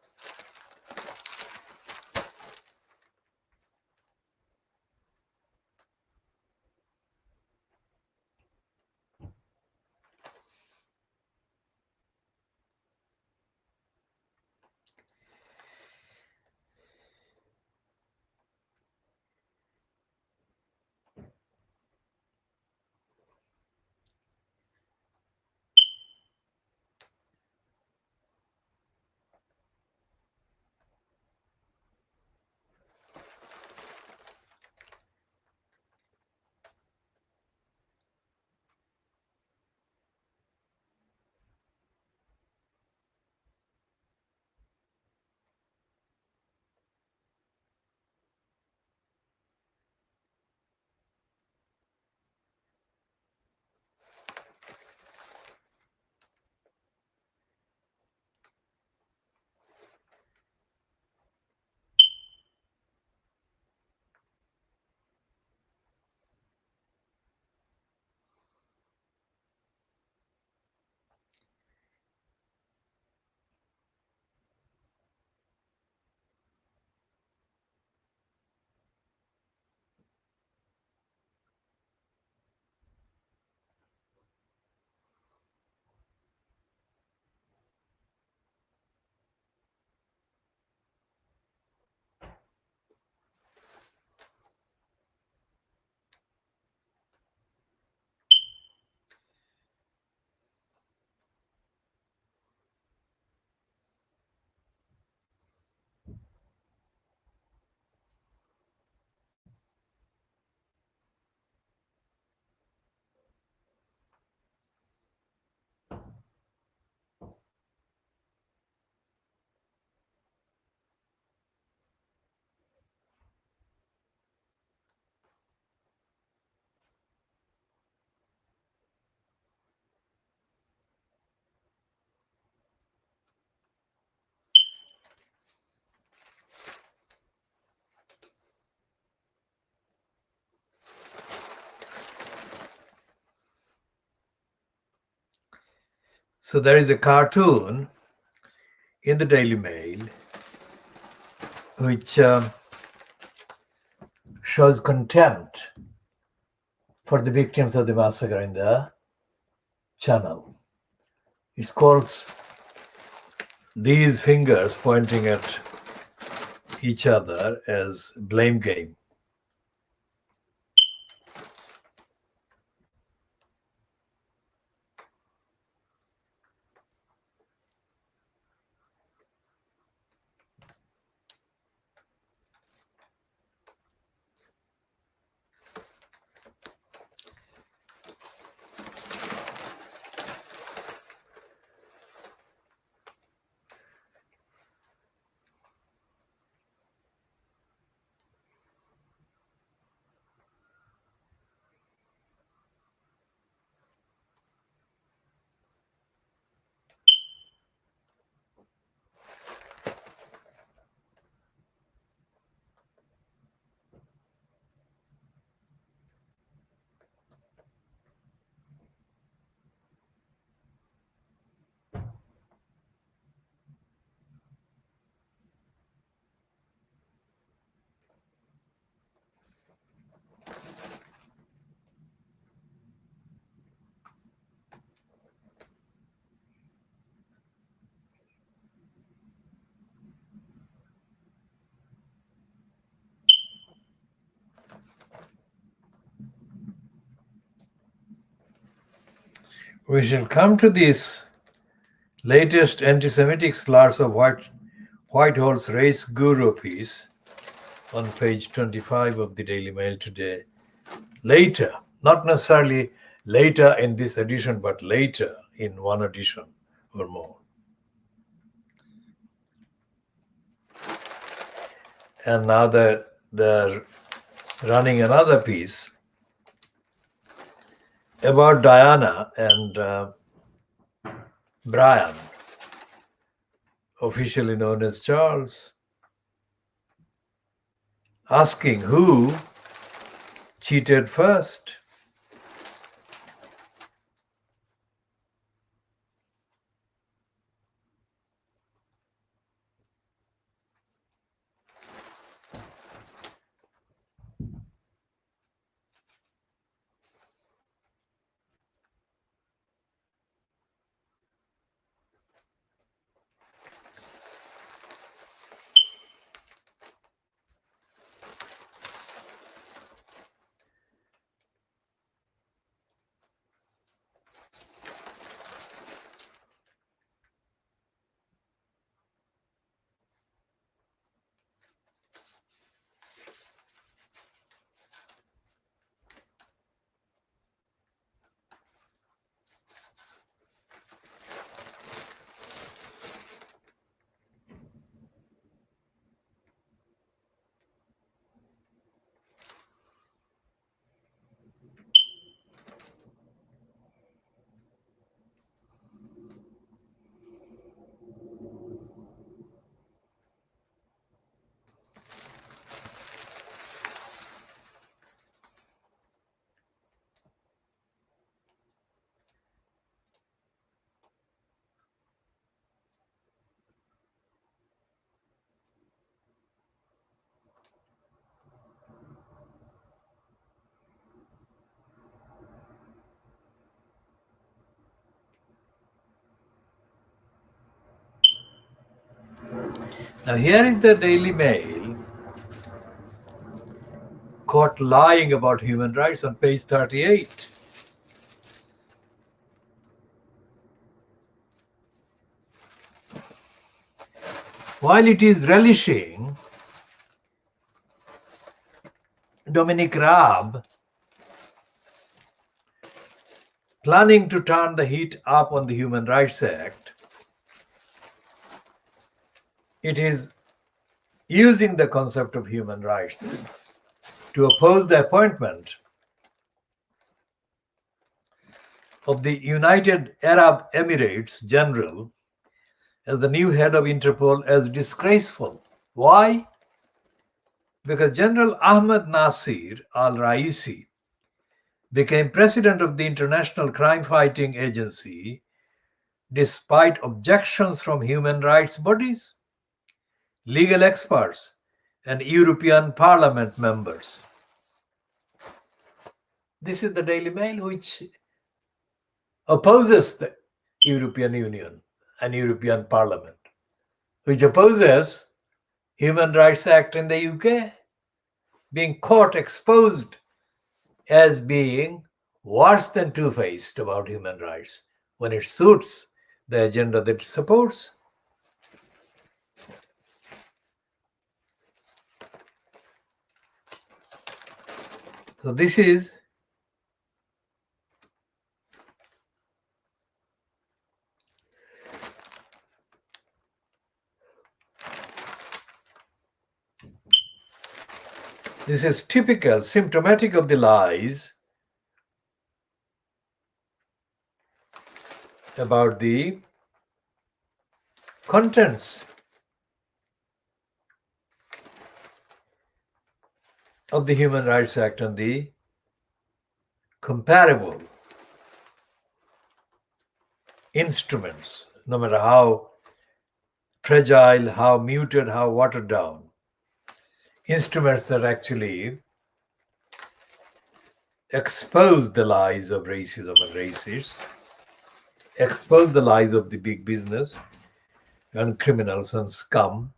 So there is a cartoon in the Daily Mail which shows contempt for the victims of the massacre in the Channel. It calls these fingers pointing at each other as blame game. We shall come to this latest anti-Semitic slurs of Whitehall's race guru piece on page 25 of the Daily Mail today. Later, not necessarily later in this edition, but later in one edition or more. And now they're running another piece about Diana and Brian, officially known as Charles, asking who cheated first. Now here is the Daily Mail caught lying about human rights on page 38. While it is relishing Dominic Raab planning to turn the heat up on the Human Rights Act, it is using the concept of human rights to oppose the appointment of the United Arab Emirates general as the new head of Interpol as disgraceful. Why? Because General Ahmed Nasir al-Raisi became president of the International Crime Fighting Agency despite objections from human rights bodies, legal experts, and European Parliament members. This is the Daily Mail, which opposes the European Union and European Parliament, which opposes Human Rights Act in the UK, being caught exposed as being worse than two-faced about human rights when it suits the agenda that it supports. So this is typical, symptomatic of the lies about the contents of the Human Rights Act and the comparable instruments, no matter how fragile, how muted, how watered down, instruments that actually expose the lies of racism and racists, expose the lies of the big business and criminals and scum,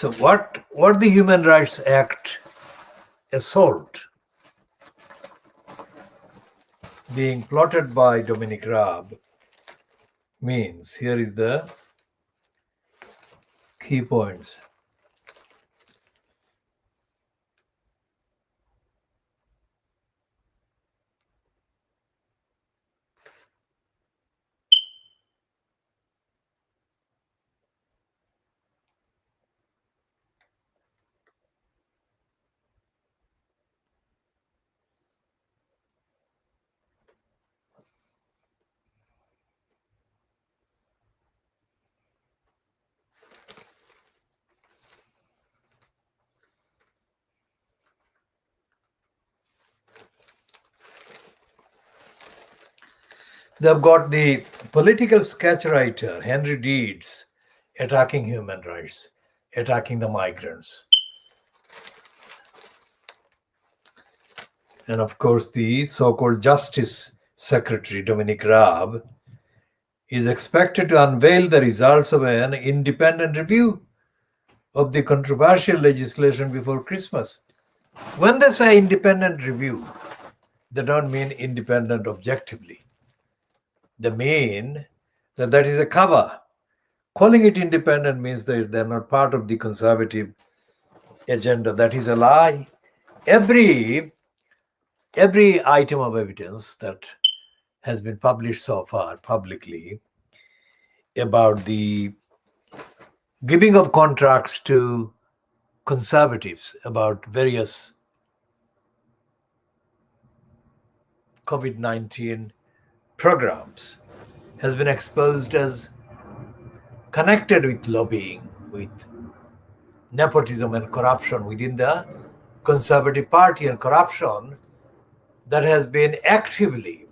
So what the Human Rights Act assault being plotted by Dominic Raab means, here is the key points. They've got the political sketch writer, Henry Deeds, attacking human rights, attacking the migrants. And of course, the so-called Justice Secretary, Dominic Raab, is expected to unveil the results of an independent review of the controversial legislation before Christmas. When they say independent review, they don't mean independent objectively. They mean that is a cover. Calling it independent means that they're not part of the conservative agenda. That is a lie. Every item of evidence that has been published so far publicly about the giving of contracts to conservatives about various COVID-19 programs has been exposed as connected with lobbying, with nepotism and corruption within the Conservative Party, and corruption that has been actively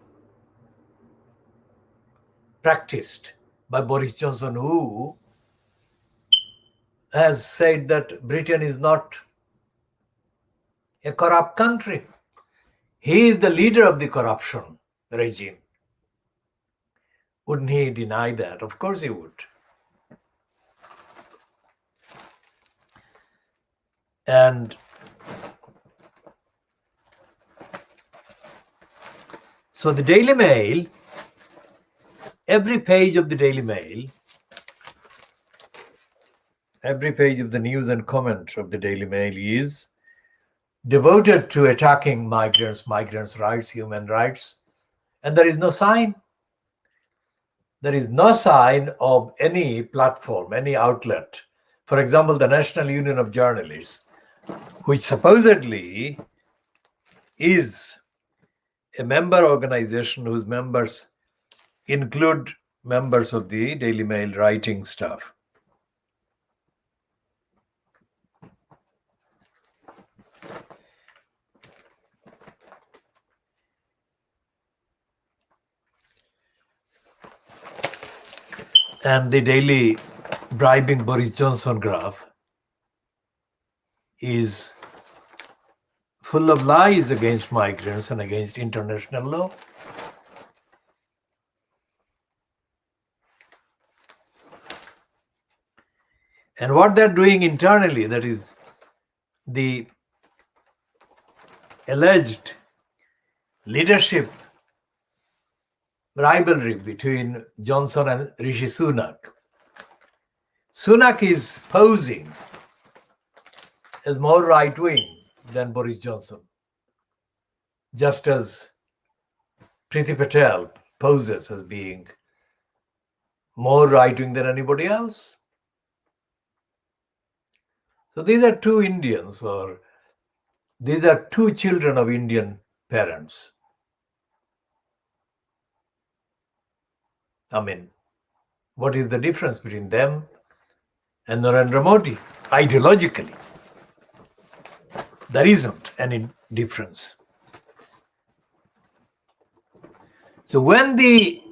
practiced by Boris Johnson, who has said that Britain is not a corrupt country. He is the leader of the corruption regime. Wouldn't he deny that? Of course he would. And so the Daily Mail, every page of the Daily Mail, every page of the news and comment of the Daily Mail is devoted to attacking migrants' rights, human rights, and there is no sign. There is no sign of any platform, any outlet. For example, the National Union of Journalists, which supposedly is a member organization whose members include members of the Daily Mail writing staff. And the daily bribing Boris Johnson graph is full of lies against migrants and against international law. And what they're doing internally, that is the alleged leadership rivalry between Johnson and Rishi Sunak. Sunak is posing as more right-wing than Boris Johnson, just as Priti Patel poses as being more right-wing than anybody else. So these are two Indians, or these are two children of Indian parents. I mean, what is the difference between them and Narendra Modi? Ideologically, there isn't any difference. So when the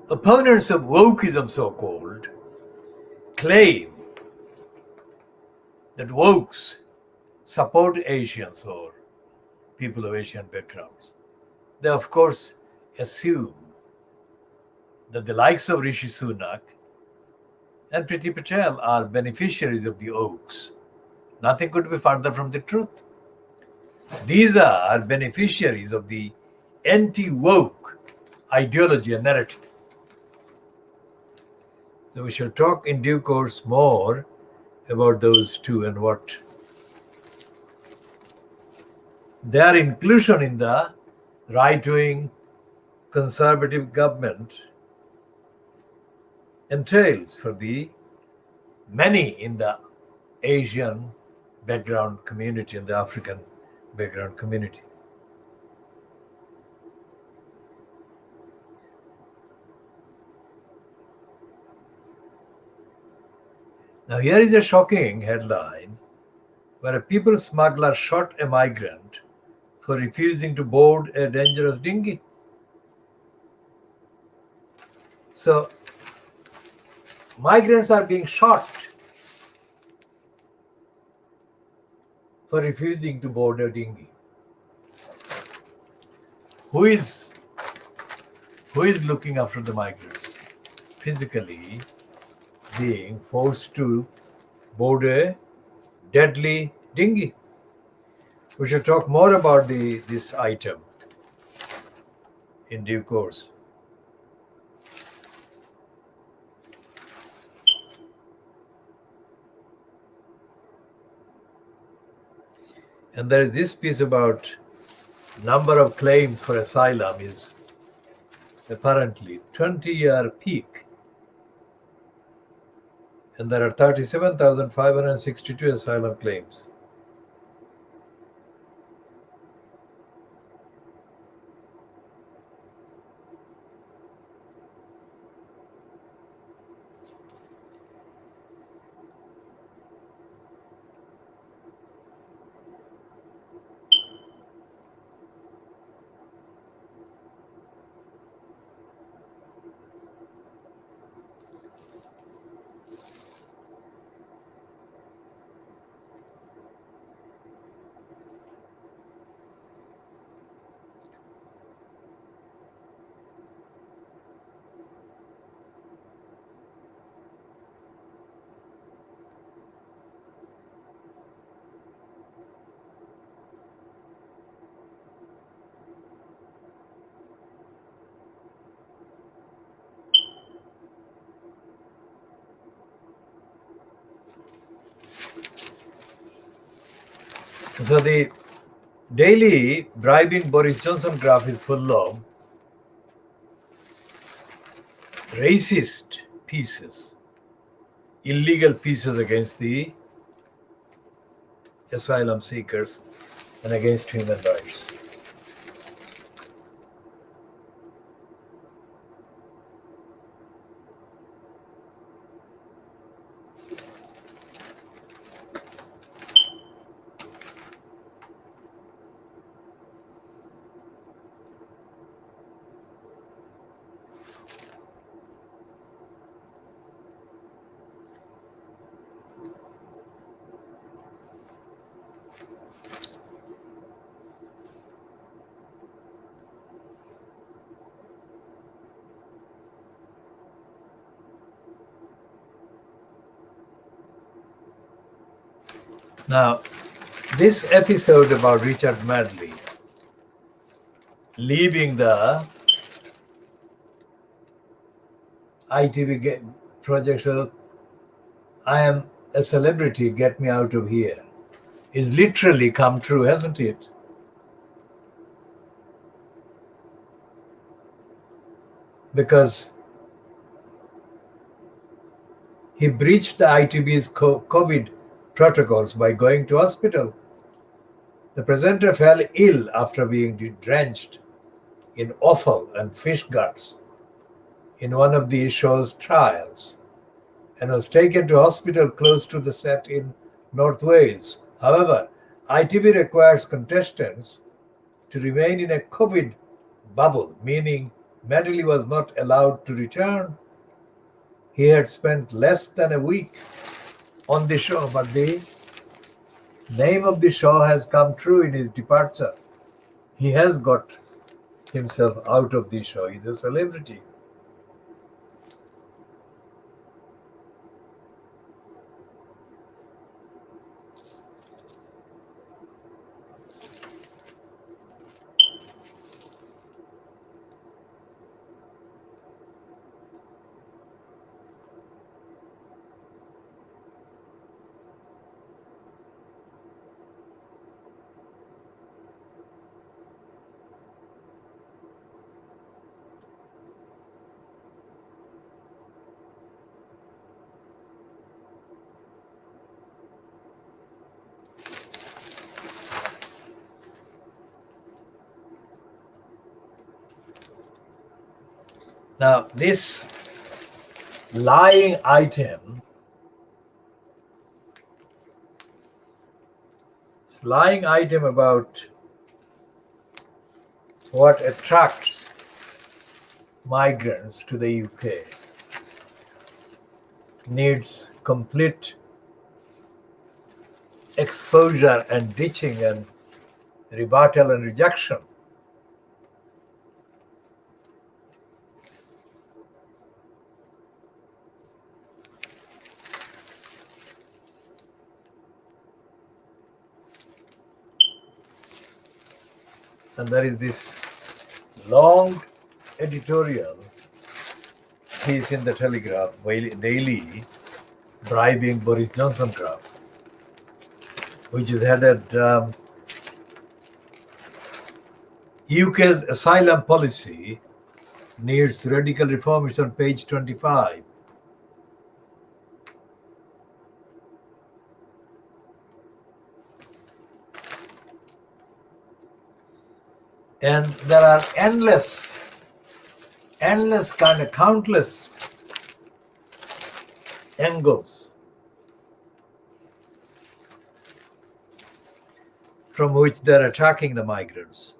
opponents of wokeism, so-called, claim that wokes support Asians or people of Asian backgrounds, they of course assume that the likes of Rishi Sunak and Priti Patel are beneficiaries of the oaks. Nothing could be further from the truth. These are beneficiaries of the anti-woke ideology and narrative. So we shall talk in due course more about those two and what their inclusion in the right-wing conservative government entails for the many in the Asian background community and the African background community. Now here is a shocking headline where a people smuggler shot a migrant for refusing to board a dangerous dinghy. So migrants are being shot for refusing to board a dinghy. Who is looking after the migrants? Physically being forced to board a deadly dinghy. We shall talk more about this item in due course. And there is this piece about number of claims for asylum is apparently 20-year peak. And there are 37,562 asylum claims. So the daily bribing Boris Johnson graph is full of racist pieces, illegal pieces against the asylum seekers and against human rights. Now, this episode about Richard Medley leaving the ITV project, so I am a celebrity, get me out of here, is literally come true, hasn't it? Because he breached the ITV's COVID protocols by going to hospital. The presenter fell ill after being drenched in offal and fish guts in one of the show's trials and was taken to hospital close to the set in North Wales. However, ITV requires contestants to remain in a COVID bubble, meaning Medley was not allowed to return. He had spent less than a week on the show, but the name of the show has come true in his departure. He has got himself out of the show. He's a celebrity. Now, this lying item about what attracts migrants to the UK needs complete exposure and ditching and rebuttal and rejection. And there is this long editorial piece in the Telegraph daily, bribing Boris Johnson crowd, which is headed UK's asylum policy needs radical reform. It's on page 25. And there are endless countless angles from which they're attacking the migrants.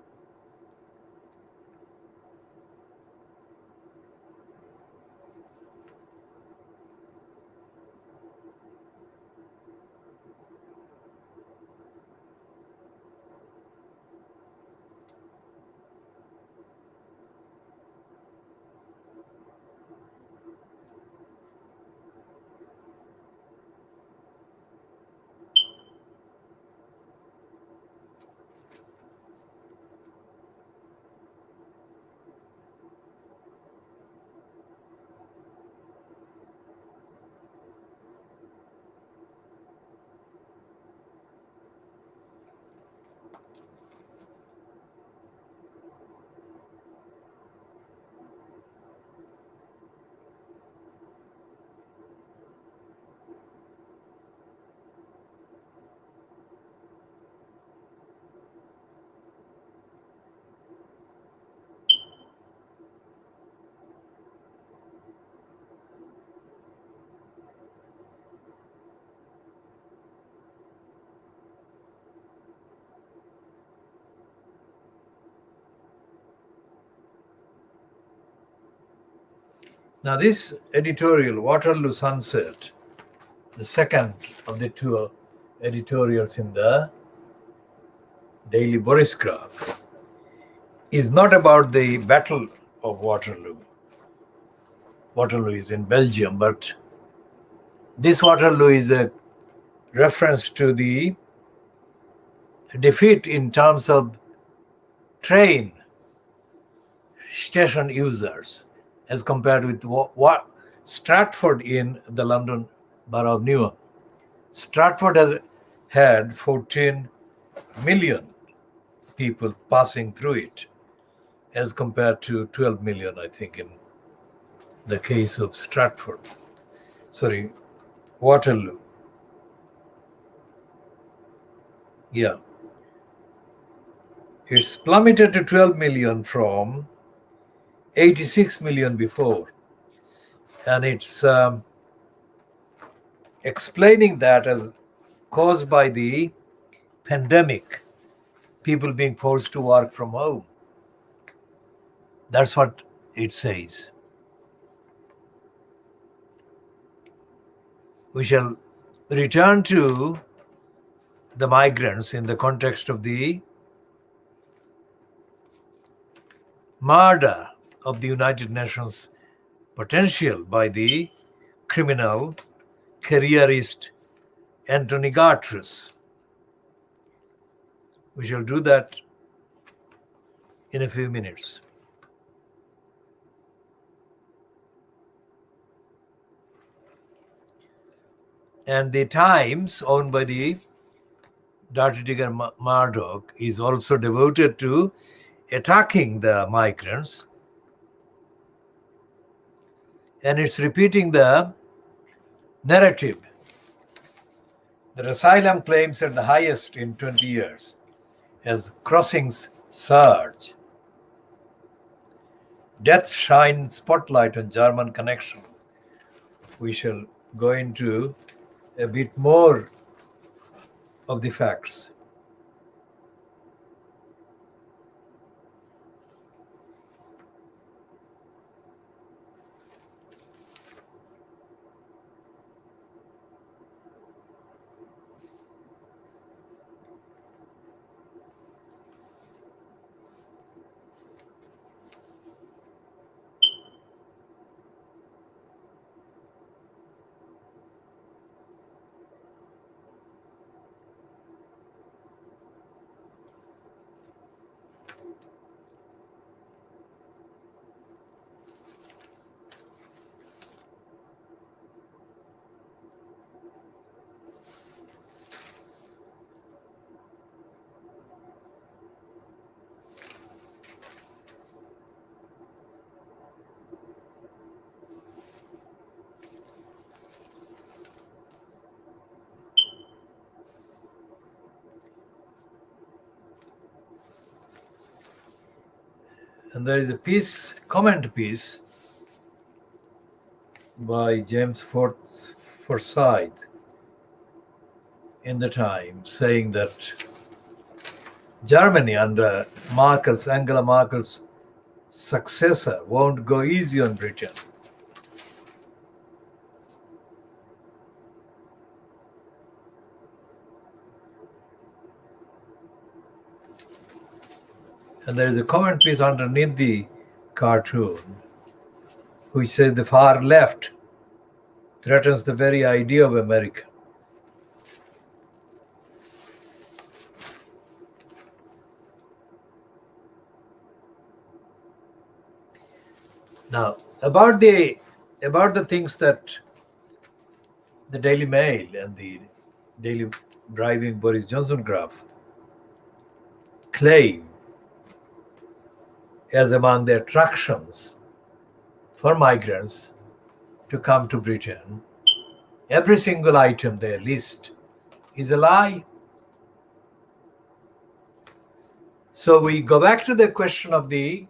Now, this editorial, Waterloo Sunset, the second of the two editorials in the Daily Borisgraph, is not about the Battle of Waterloo. Waterloo is in Belgium, but this Waterloo is a reference to the defeat in terms of train station users as compared with what Stratford in the London Borough of Newham. Stratford has had 14 million people passing through it as compared to 12 million, I think, in the case of Waterloo. Yeah. It's plummeted to 12 million from 86 million before. And it's explaining that as caused by the pandemic, people being forced to work from home. That's what it says. We shall return to the migrants in the context of the murder of the United Nations potential by the criminal careerist Anthony Guterres. We shall do that in a few minutes. And the Times, owned by the Dirty Digger Murdoch, is also devoted to attacking the migrants. And it's repeating the narrative that asylum claims at the highest in 20 years as crossings surge. Death shine spotlight on German connection. We shall go into a bit more of the facts. And there is a comment piece by James Forsyth in the Times saying that Germany under Angela Merkel's successor won't go easy on Britain. And there is a comment piece underneath the cartoon which says the far left threatens the very idea of America. Now, about the things that the Daily Mail and the Daily Bribing Boris Johnson graph claim as among the attractions for migrants to come to Britain, every single item they list is a lie. So we go back to the question of the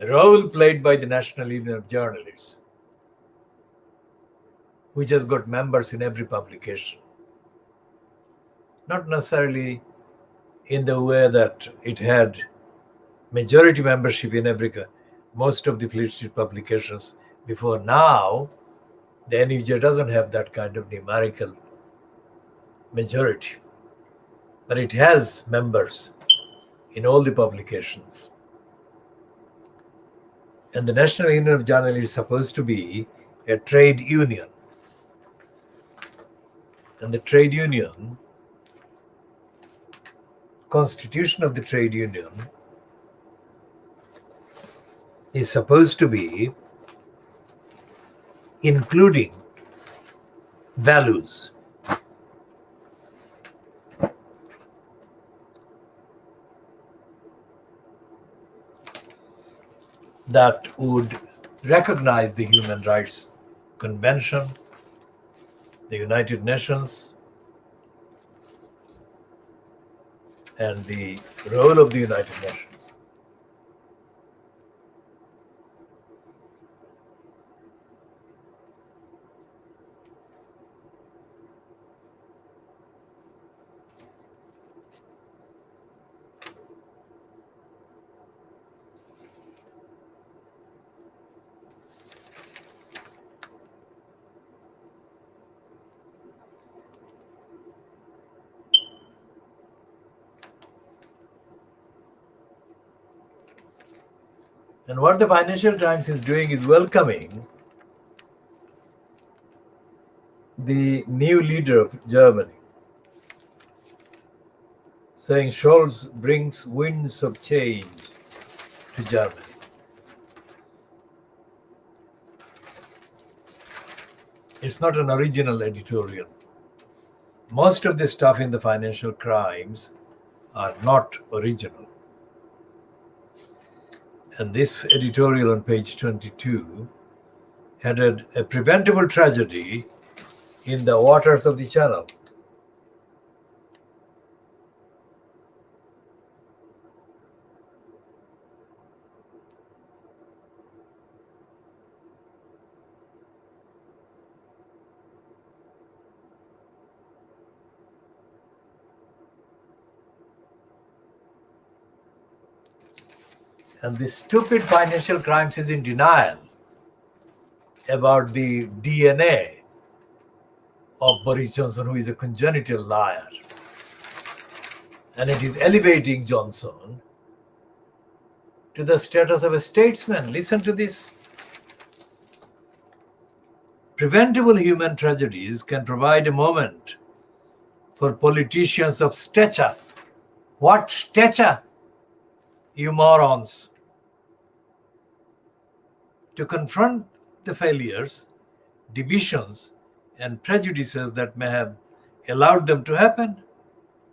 role played by the National Union of Journalists, which has got members in every publication. Not necessarily in the way that it had majority membership in most of the Fleet Street publications before. Now, the NUJ doesn't have that kind of numerical majority, but it has members in all the publications. And the National Union of Journalists is supposed to be a trade union. And the trade union, constitution of the trade union, is supposed to be including values. That would recognize the Human Rights Convention, the United Nations, and the role of the United Nations. And what the Financial Times is doing is welcoming the new leader of Germany, saying Scholz brings winds of change to Germany. It's not an original editorial. Most of the stuff in the Financial Crimes are not original. And this editorial on page 22 headed "A Preventable Tragedy in the Waters of the Channel." And this stupid Financial Crimes is in denial about the DNA of Boris Johnson, who is a congenital liar. And it is elevating Johnson to the status of a statesman. Listen to this. Preventable human tragedies can provide a moment for politicians of stature. What stature, you morons? To confront the failures, divisions, and prejudices that may have allowed them to happen.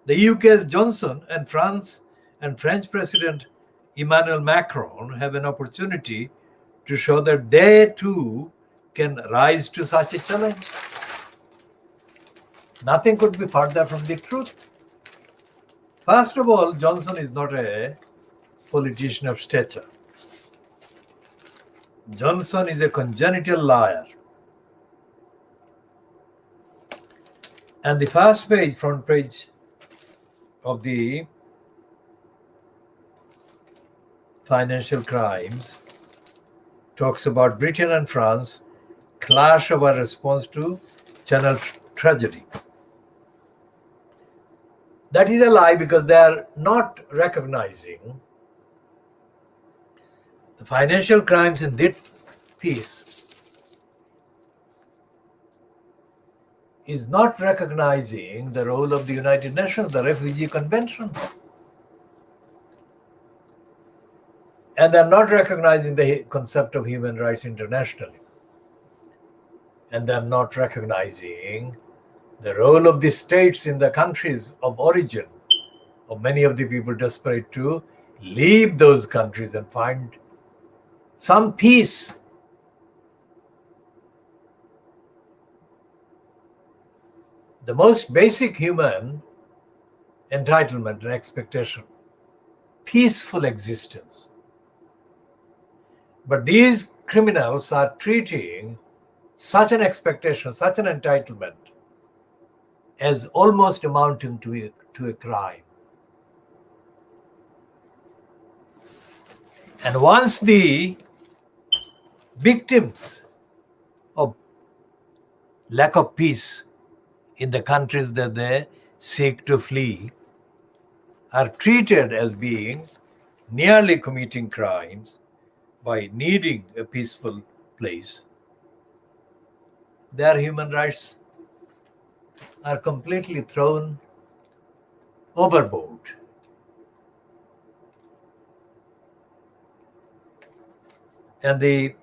The UK's Johnson and French President Emmanuel Macron have an opportunity to show that they too can rise to such a challenge. Nothing could be further from the truth. First of all, Johnson is not a politician of stature. Johnson is a congenital liar. And the first page, front page of the Financial Crimes talks about Britain and France clash over response to Channel tragedy. That is a lie, because they are not recognizing the financial crimes in this piece is not recognizing the role of the United Nations, the Refugee Convention. And they're not recognizing the concept of human rights internationally. And they're not recognizing the role of the states in the countries of origin of many of the people desperate to leave those countries and find some peace. The most basic human entitlement and expectation, peaceful existence. But these criminals are treating such an expectation, such an entitlement, as almost amounting to a crime. And once the victims of lack of peace in the countries that they seek to flee are treated as being nearly committing crimes by needing a peaceful place, their human rights are completely thrown overboard. And the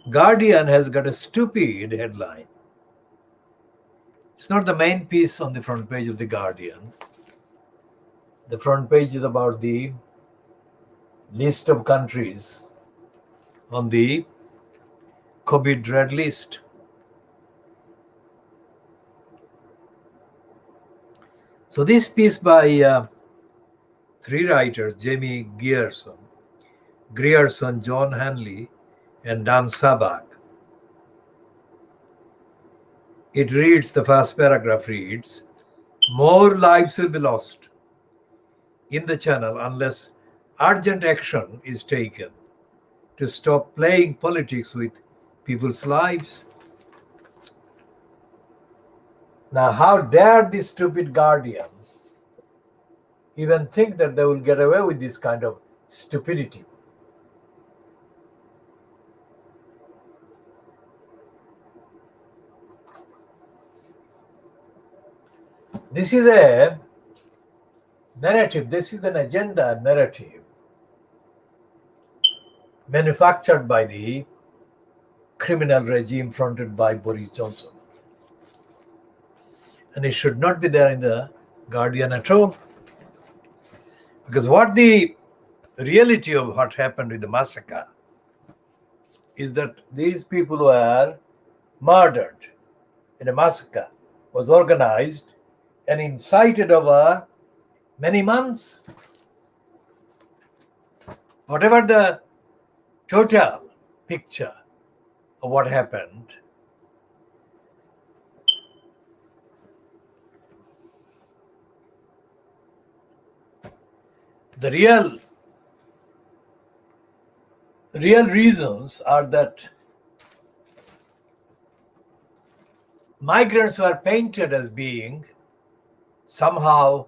Guardian has got a stupid headline. It's not the main piece on the front page of the Guardian. The front page is about the list of countries on the COVID red list. So this piece by three writers, Jamie Grierson, John Hanley, and Dan Sabak. It reads, the first paragraph reads, more lives will be lost in the channel unless urgent action is taken to stop playing politics with people's lives. Now, how dare this stupid Guardian even think that they will get away with this kind of stupidity? This is a narrative, this is an agenda narrative manufactured by the criminal regime fronted by Boris Johnson. And it should not be there in the Guardian at all. Because what the reality of what happened with the massacre is that these people were murdered in a massacre, was organized and incited over many months. Whatever the total picture of what happened, The real reasons are that migrants were painted as being somehow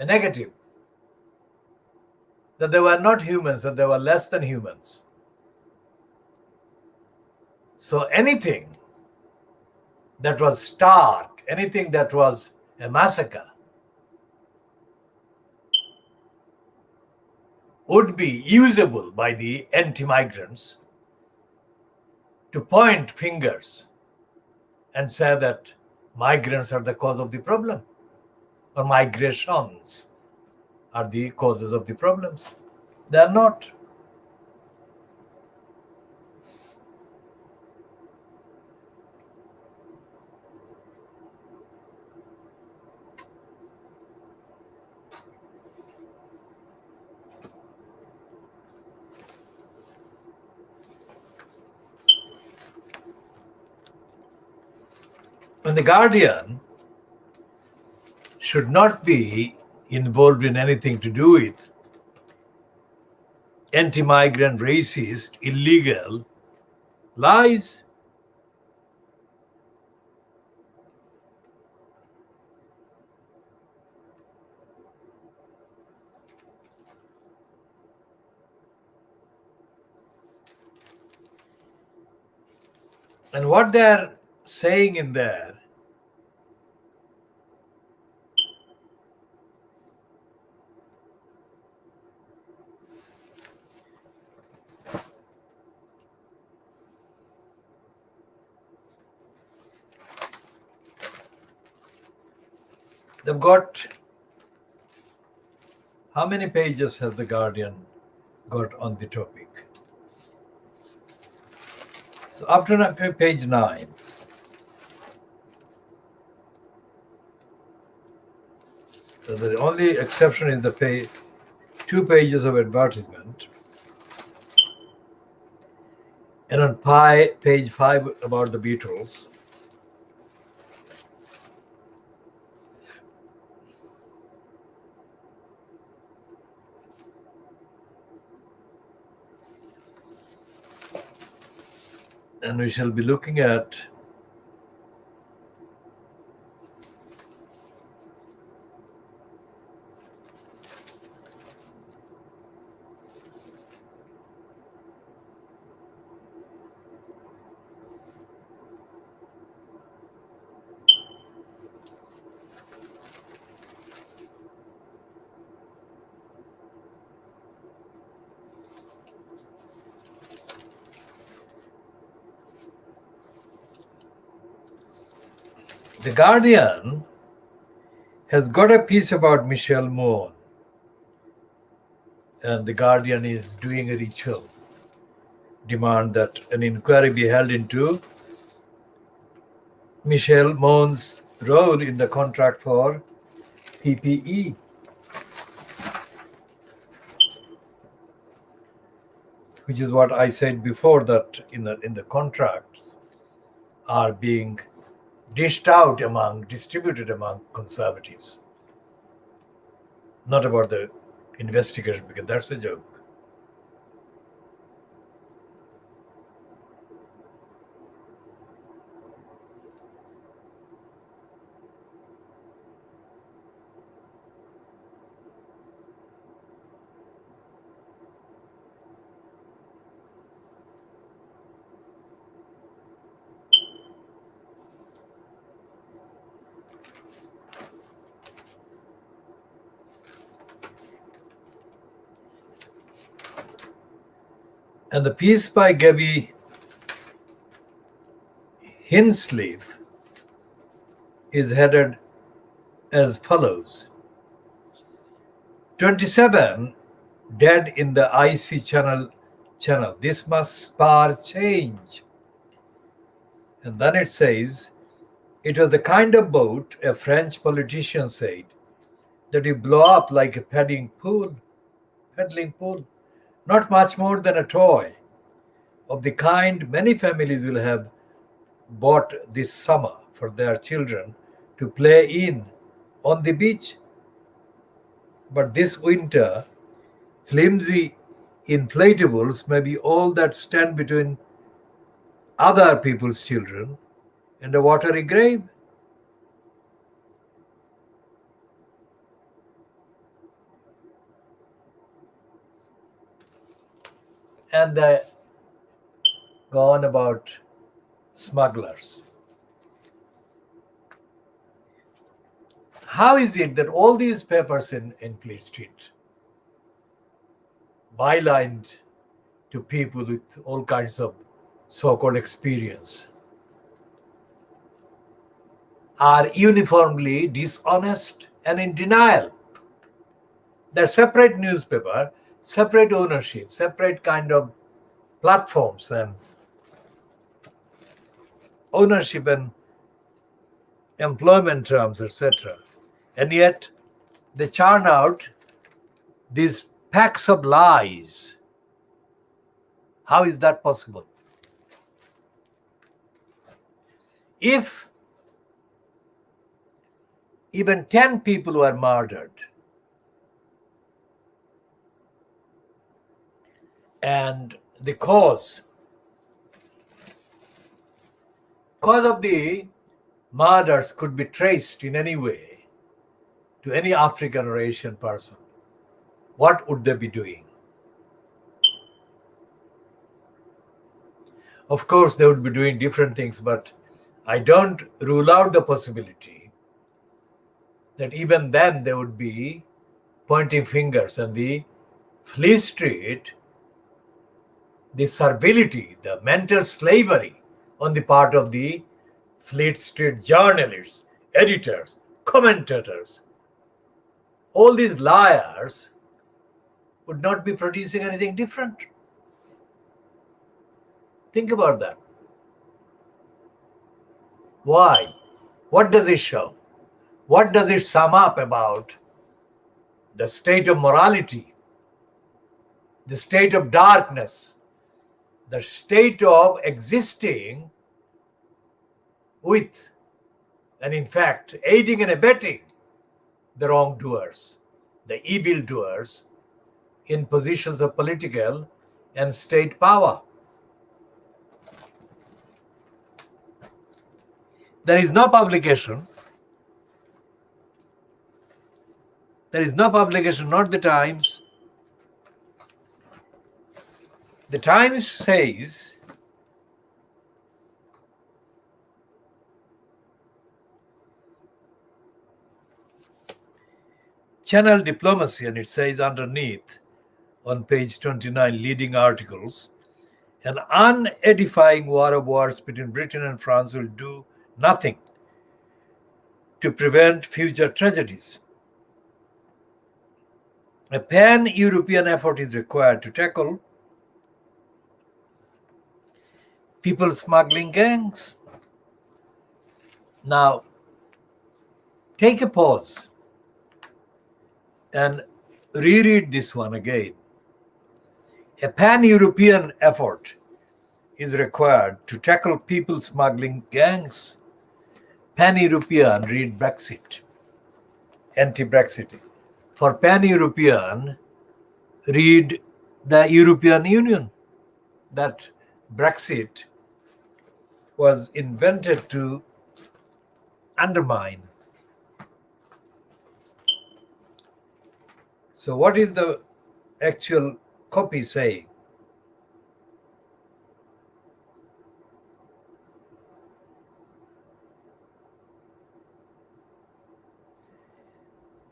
a negative, that they were not humans, that they were less than humans. So anything that was stark, anything that was a massacre, would be usable by the anti-migrants to point fingers and say that migrants are the cause of the problem, or migrations are the causes of the problems. They are not. And the Guardian should not be involved in anything to do with anti-migrant, racist, illegal lies. And what they're saying in there, they've got, how many pages has the Guardian got on the topic? So after page 9, so the only exception is the 2 pages of advertisement, and on page 5 about the Beatles. And we shall be looking at the Guardian has got a piece about Michelle Moore, and the Guardian is doing a ritual demand that an inquiry be held into Michelle Moon's role in the contract for PPE. Which is what I said before, that in the contracts are being distributed among conservatives. Not about the investigation, because that's a joke. And the piece by Gabby Hinsleaf is headed as follows: 27 dead in the IC channel. This must spur change. And then it says, it was the kind of boat, a French politician said, that you blow up like a paddling pool, not much more than a toy, of the kind many families will have bought this summer for their children to play in on the beach. But this winter, flimsy inflatables may be all that stand between other people's children and a watery grave. And they go on about smugglers. How is it that all these papers in Fleet Street, bylined to people with all kinds of so-called experience, are uniformly dishonest and in denial? They're separate newspaper, separate ownership, separate kind of platforms and ownership and employment terms, etc. And yet they churn out these packs of lies. How is that possible? If even 10 people were murdered and the cause of the murders could be traced in any way to any African or Asian person, what would they be doing? Of course, they would be doing different things, but I don't rule out the possibility that even then they would be pointing fingers, and the Fleet Street, the servility, the mental slavery on the part of the Fleet Street journalists, editors, commentators, all these liars would not be producing anything different. Think about that. Why? What does it show? What does it sum up about the state of morality, the state of darkness, the state of existing with, and in fact, aiding and abetting the wrongdoers, the evildoers in positions of political and state power? There is no publication. There is no publication, not the Times. The Times says channel diplomacy, and it says underneath on page 29, leading articles, an unedifying war of words between Britain and France will do nothing to prevent future tragedies. A pan-European effort is required to tackle people smuggling gangs. Now, take a pause and reread this one again. A pan-European effort is required to tackle people smuggling gangs. Pan-European, read Brexit, anti-Brexit. For pan-European, read the European Union, that Brexit was invented to undermine. So what is the actual copy saying?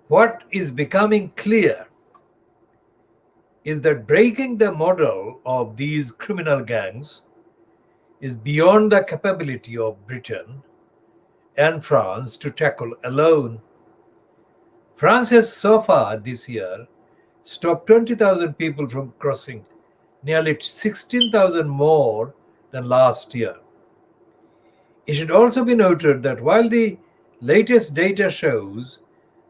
What is becoming clear is that breaking the model of these criminal gangs is beyond the capability of Britain and France to tackle alone. France has so far this year stopped 20,000 people from crossing, nearly 16,000 more than last year. It should also be noted that while the latest data shows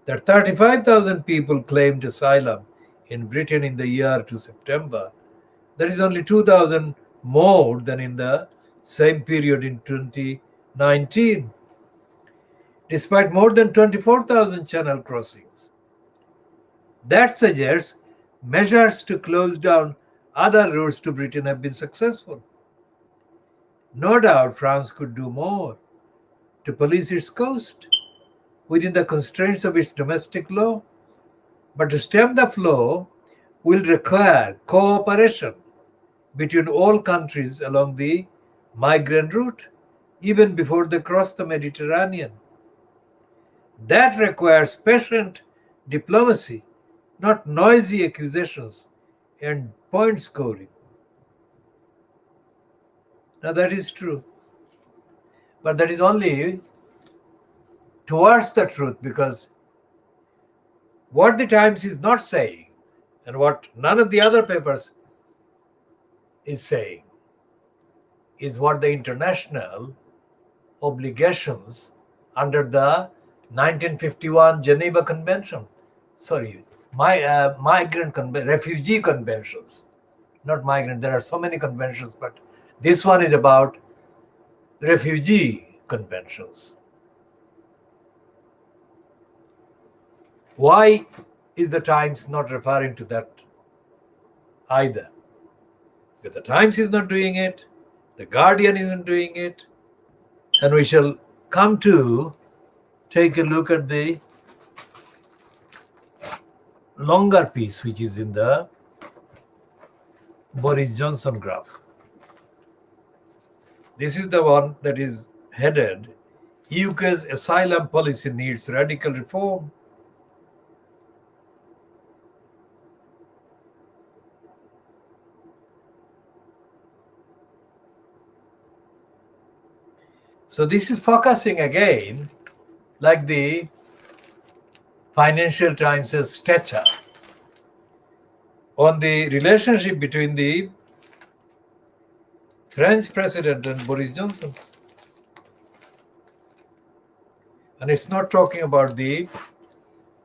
that 35,000 people claimed asylum in Britain in the year to September, that is only 2,000 more than in the same period in 2019. Despite more than 24,000 channel crossings, That suggests measures to close down other routes to Britain have been successful. No doubt France could do more to police its coast within the constraints of its domestic law, but to stem the flow will require cooperation between all countries along the migrant route, even before they cross the Mediterranean. That requires patient diplomacy, not noisy accusations and point scoring. Now, that is true, but that is only towards the truth, because what the Times is not saying and what none of the other papers is saying is what the international obligations under the 1951 Geneva Convention, refugee conventions, not migrant. There are so many conventions, but this one is about refugee conventions. Why is the Times not referring to that either? Because the Times is not doing it, the Guardian isn't doing it, and we shall come to take a look at the longer piece, which is in the Boris Johnson graph. This is the one that is headed, UK's asylum policy needs radical reform. So this is focusing again, like the Financial Times' stature, on the relationship between the French president and Boris Johnson. And it's not talking about the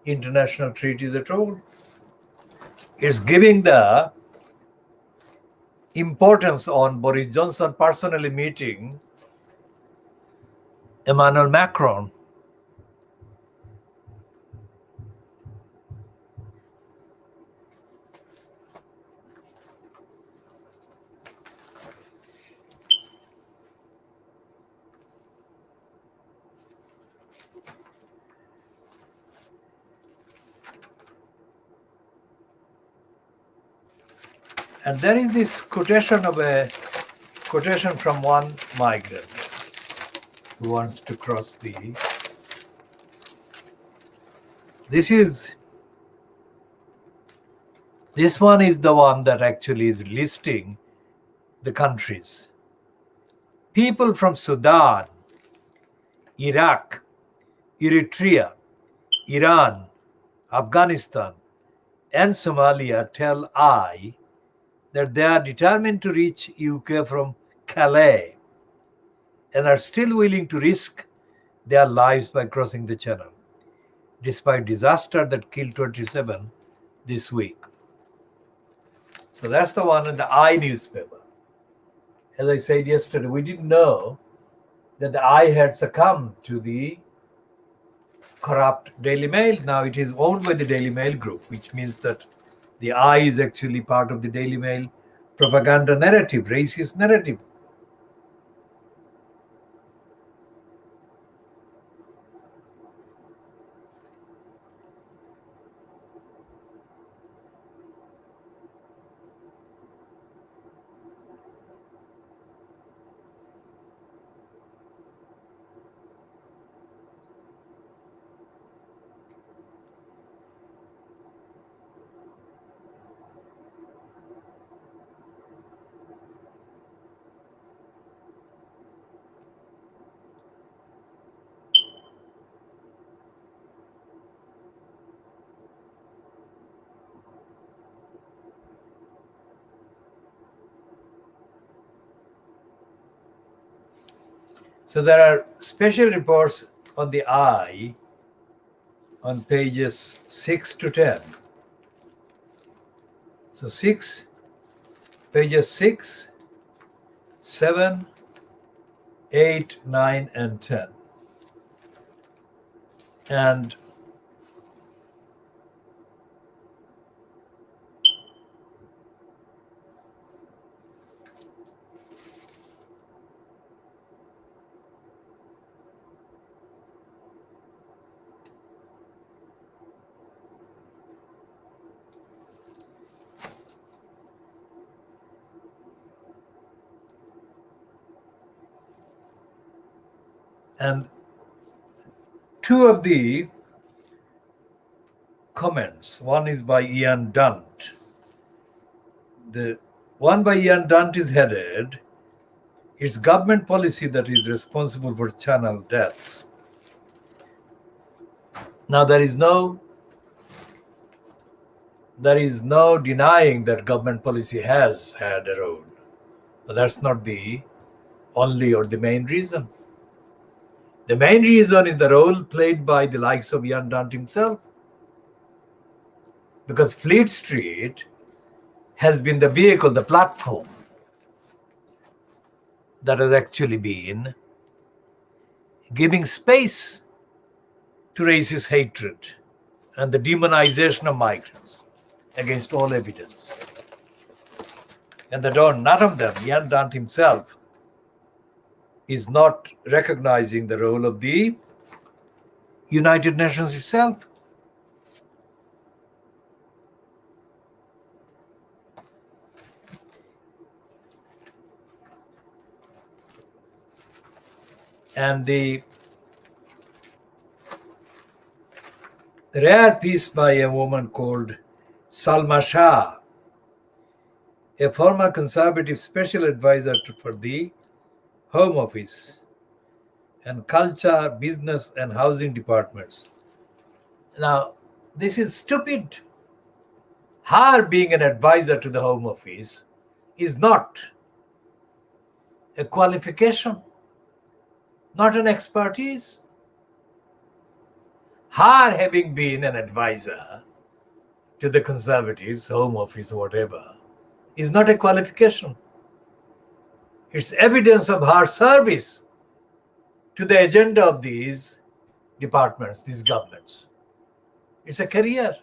international treaties at all. It's giving the importance on Boris Johnson personally meeting Emmanuel Macron. And there is this quotation from one migrant who wants to cross the. This one is the one that actually is listing the countries. People from Sudan, Iraq, Eritrea, Iran, Afghanistan, and Somalia tell I that they are determined to reach UK from Calais and are still willing to risk their lives by crossing the channel, despite disaster that killed 27 this week. So that's the one in the I newspaper. As I said yesterday, we didn't know that the I had succumbed to the corrupt Daily Mail. Now it is owned by the Daily Mail group, which means that the I is actually part of the Daily Mail propaganda narrative, racist narrative. So there are special reports on the I on pages 6 to 10. So pages 6, 7, 8, 9, and 10. And And two of the comments, one is by Ian Dunt. The one by Ian Dunt is headed, "It's government policy that is responsible for channel deaths." Now, there is no denying that government policy has had a role, but that's not the only or the main reason. The main reason is the role played by the likes of Ian Dunt himself, because Fleet Street has been the vehicle, the platform that has actually been giving space to racist hatred and the demonization of migrants against all evidence. And none of them, Ian Dunt himself, is not recognizing the role of the United Nations itself. And the rare piece by a woman called Salma Shah, a former conservative special advisor for the Home Office and Culture, Business and Housing Departments. Now, this is stupid. Her being an advisor to the Home Office is not a qualification, not an expertise. Her having been an advisor to the Conservatives, Home Office, whatever, is not a qualification. It's evidence of her service to the agenda of these departments, these governments. It's a career.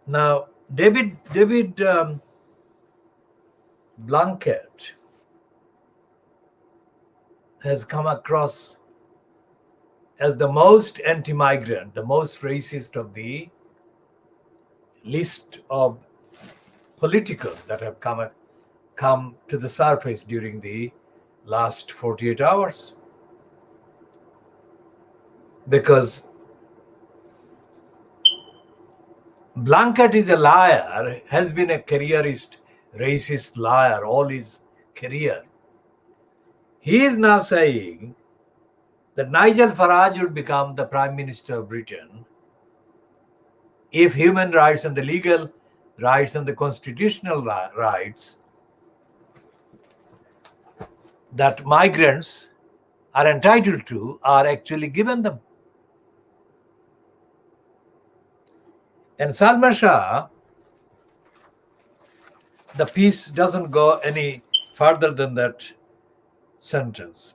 Now, David Blunkett has come across as the most anti-migrant, the most racist of the list of politicals that have come to the surface during the last 48 hours. Because Blunkett is a liar, has been a careerist, racist liar all his career. He is now saying that Nigel Farage would become the Prime Minister of Britain if human rights and the legal rights and the constitutional rights that migrants are entitled to are actually given them. And Salma Shah, the piece doesn't go any further than that sentence.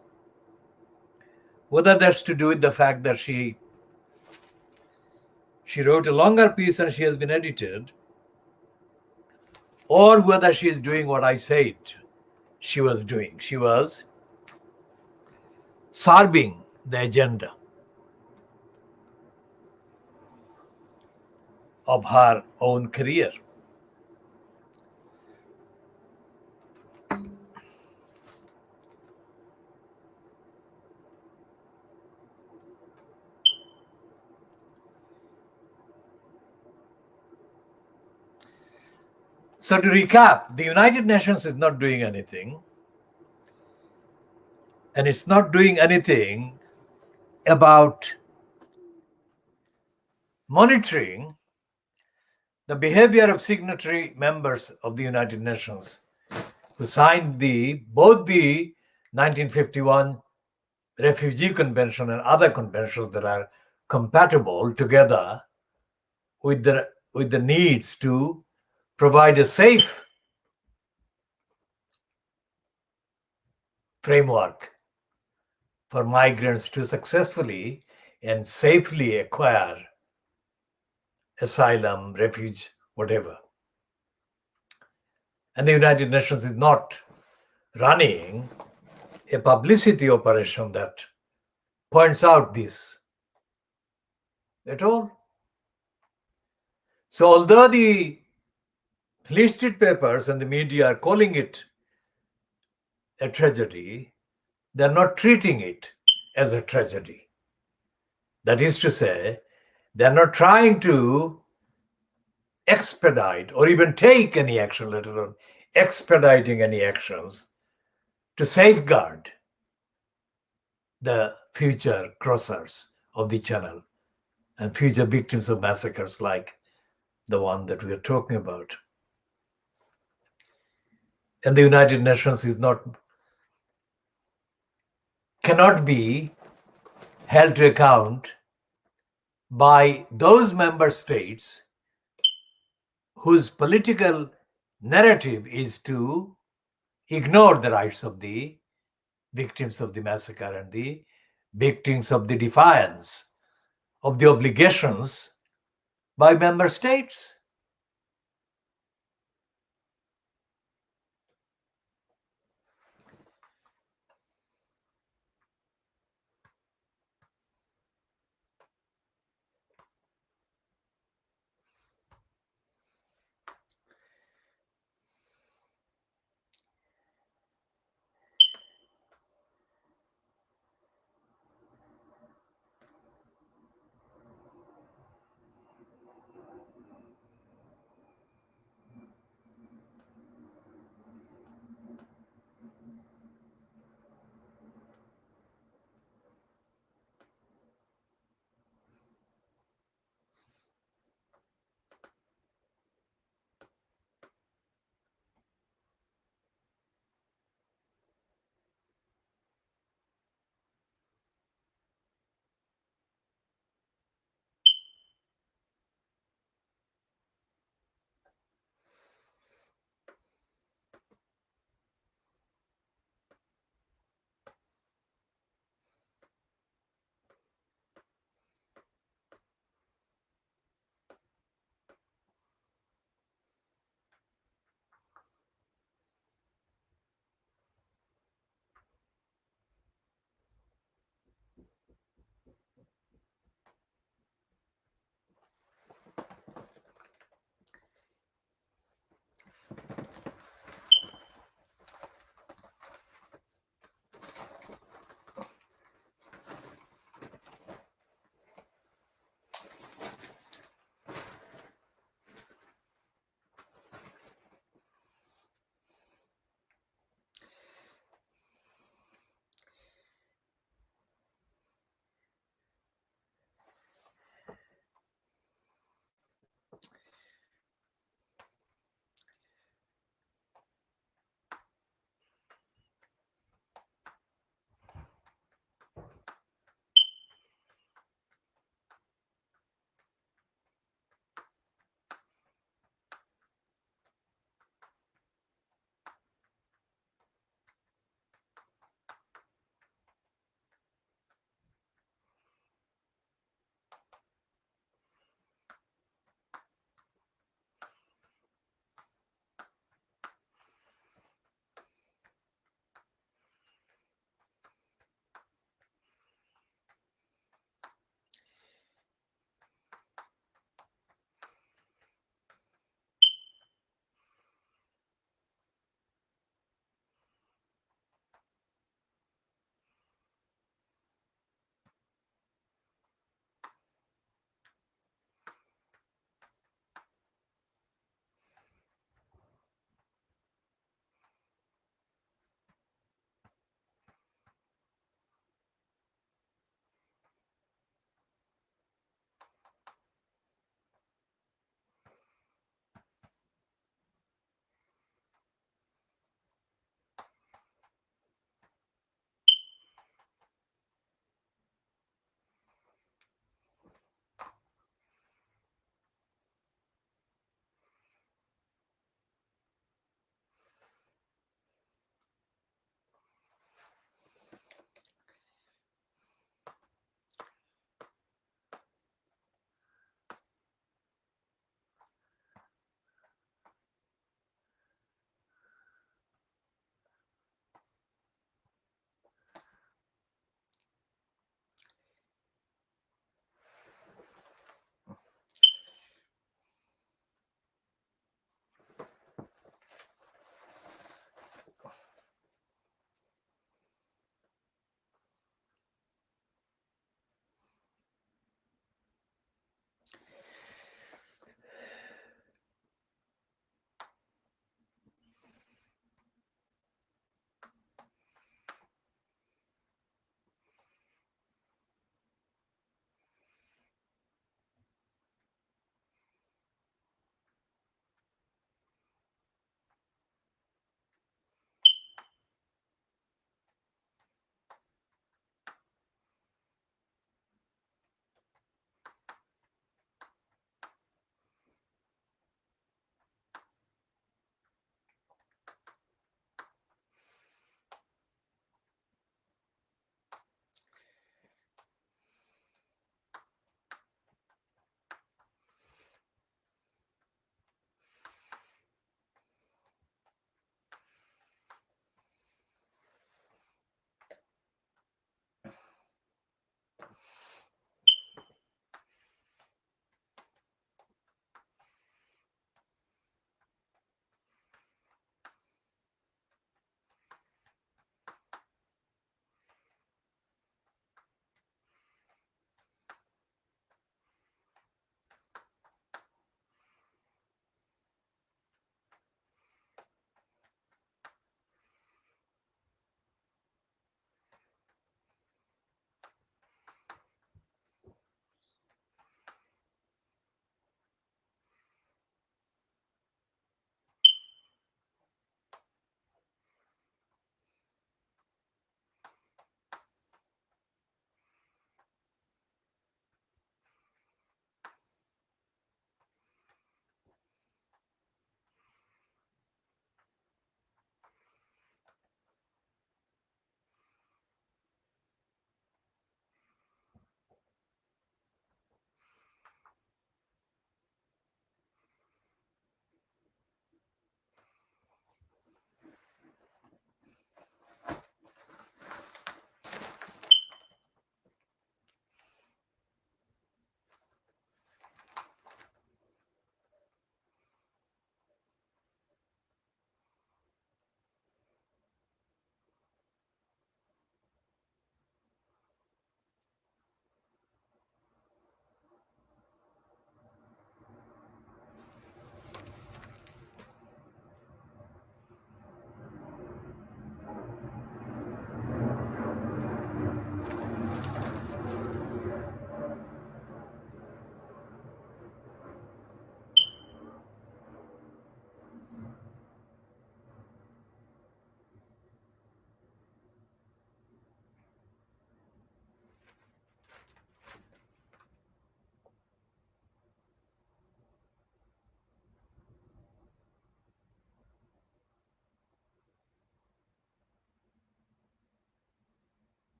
Whether that's to do with the fact that she wrote a longer piece and she has been edited, or whether she is doing what I said she was doing. She was serving the agenda of her own career. So to recap, the United Nations is not doing anything, and it's not doing anything about monitoring the behavior of signatory members of the United Nations who signed both the 1951 Refugee Convention and other conventions that are compatible together with the needs to provide a safe framework for migrants to successfully and safely acquire asylum, refuge, whatever. And the United Nations is not running a publicity operation that points out this at all. So although the Fleet Street papers and the media are calling it a tragedy, they're not treating it as a tragedy. That is to say, they're not trying to expedite or even take any action, let alone expediting any actions to safeguard the future crossers of the channel and future victims of massacres like the one that we are talking about. And the United Nations cannot be held to account by those member states whose political narrative is to ignore the rights of the victims of the massacre and the victims of the defiance of the obligations by member states.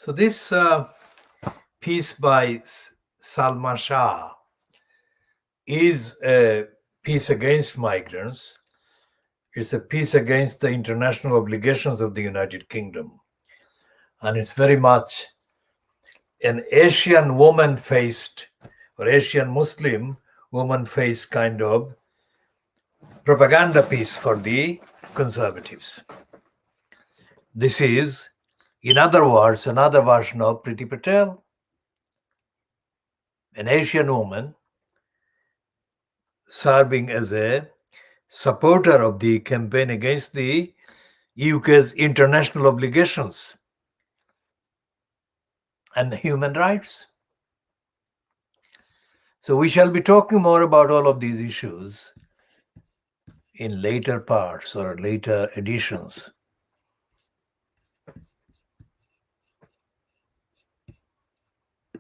So this piece by Salma Shah is a piece against migrants. It's a piece against the international obligations of the United Kingdom. And it's very much an Asian woman-faced or Asian Muslim woman-faced kind of propaganda piece for the conservatives. This is, in other words, another version of Priti Patel, an Asian woman serving as a supporter of the campaign against the UK's international obligations and human rights. So we shall be talking more about all of these issues in later parts or later editions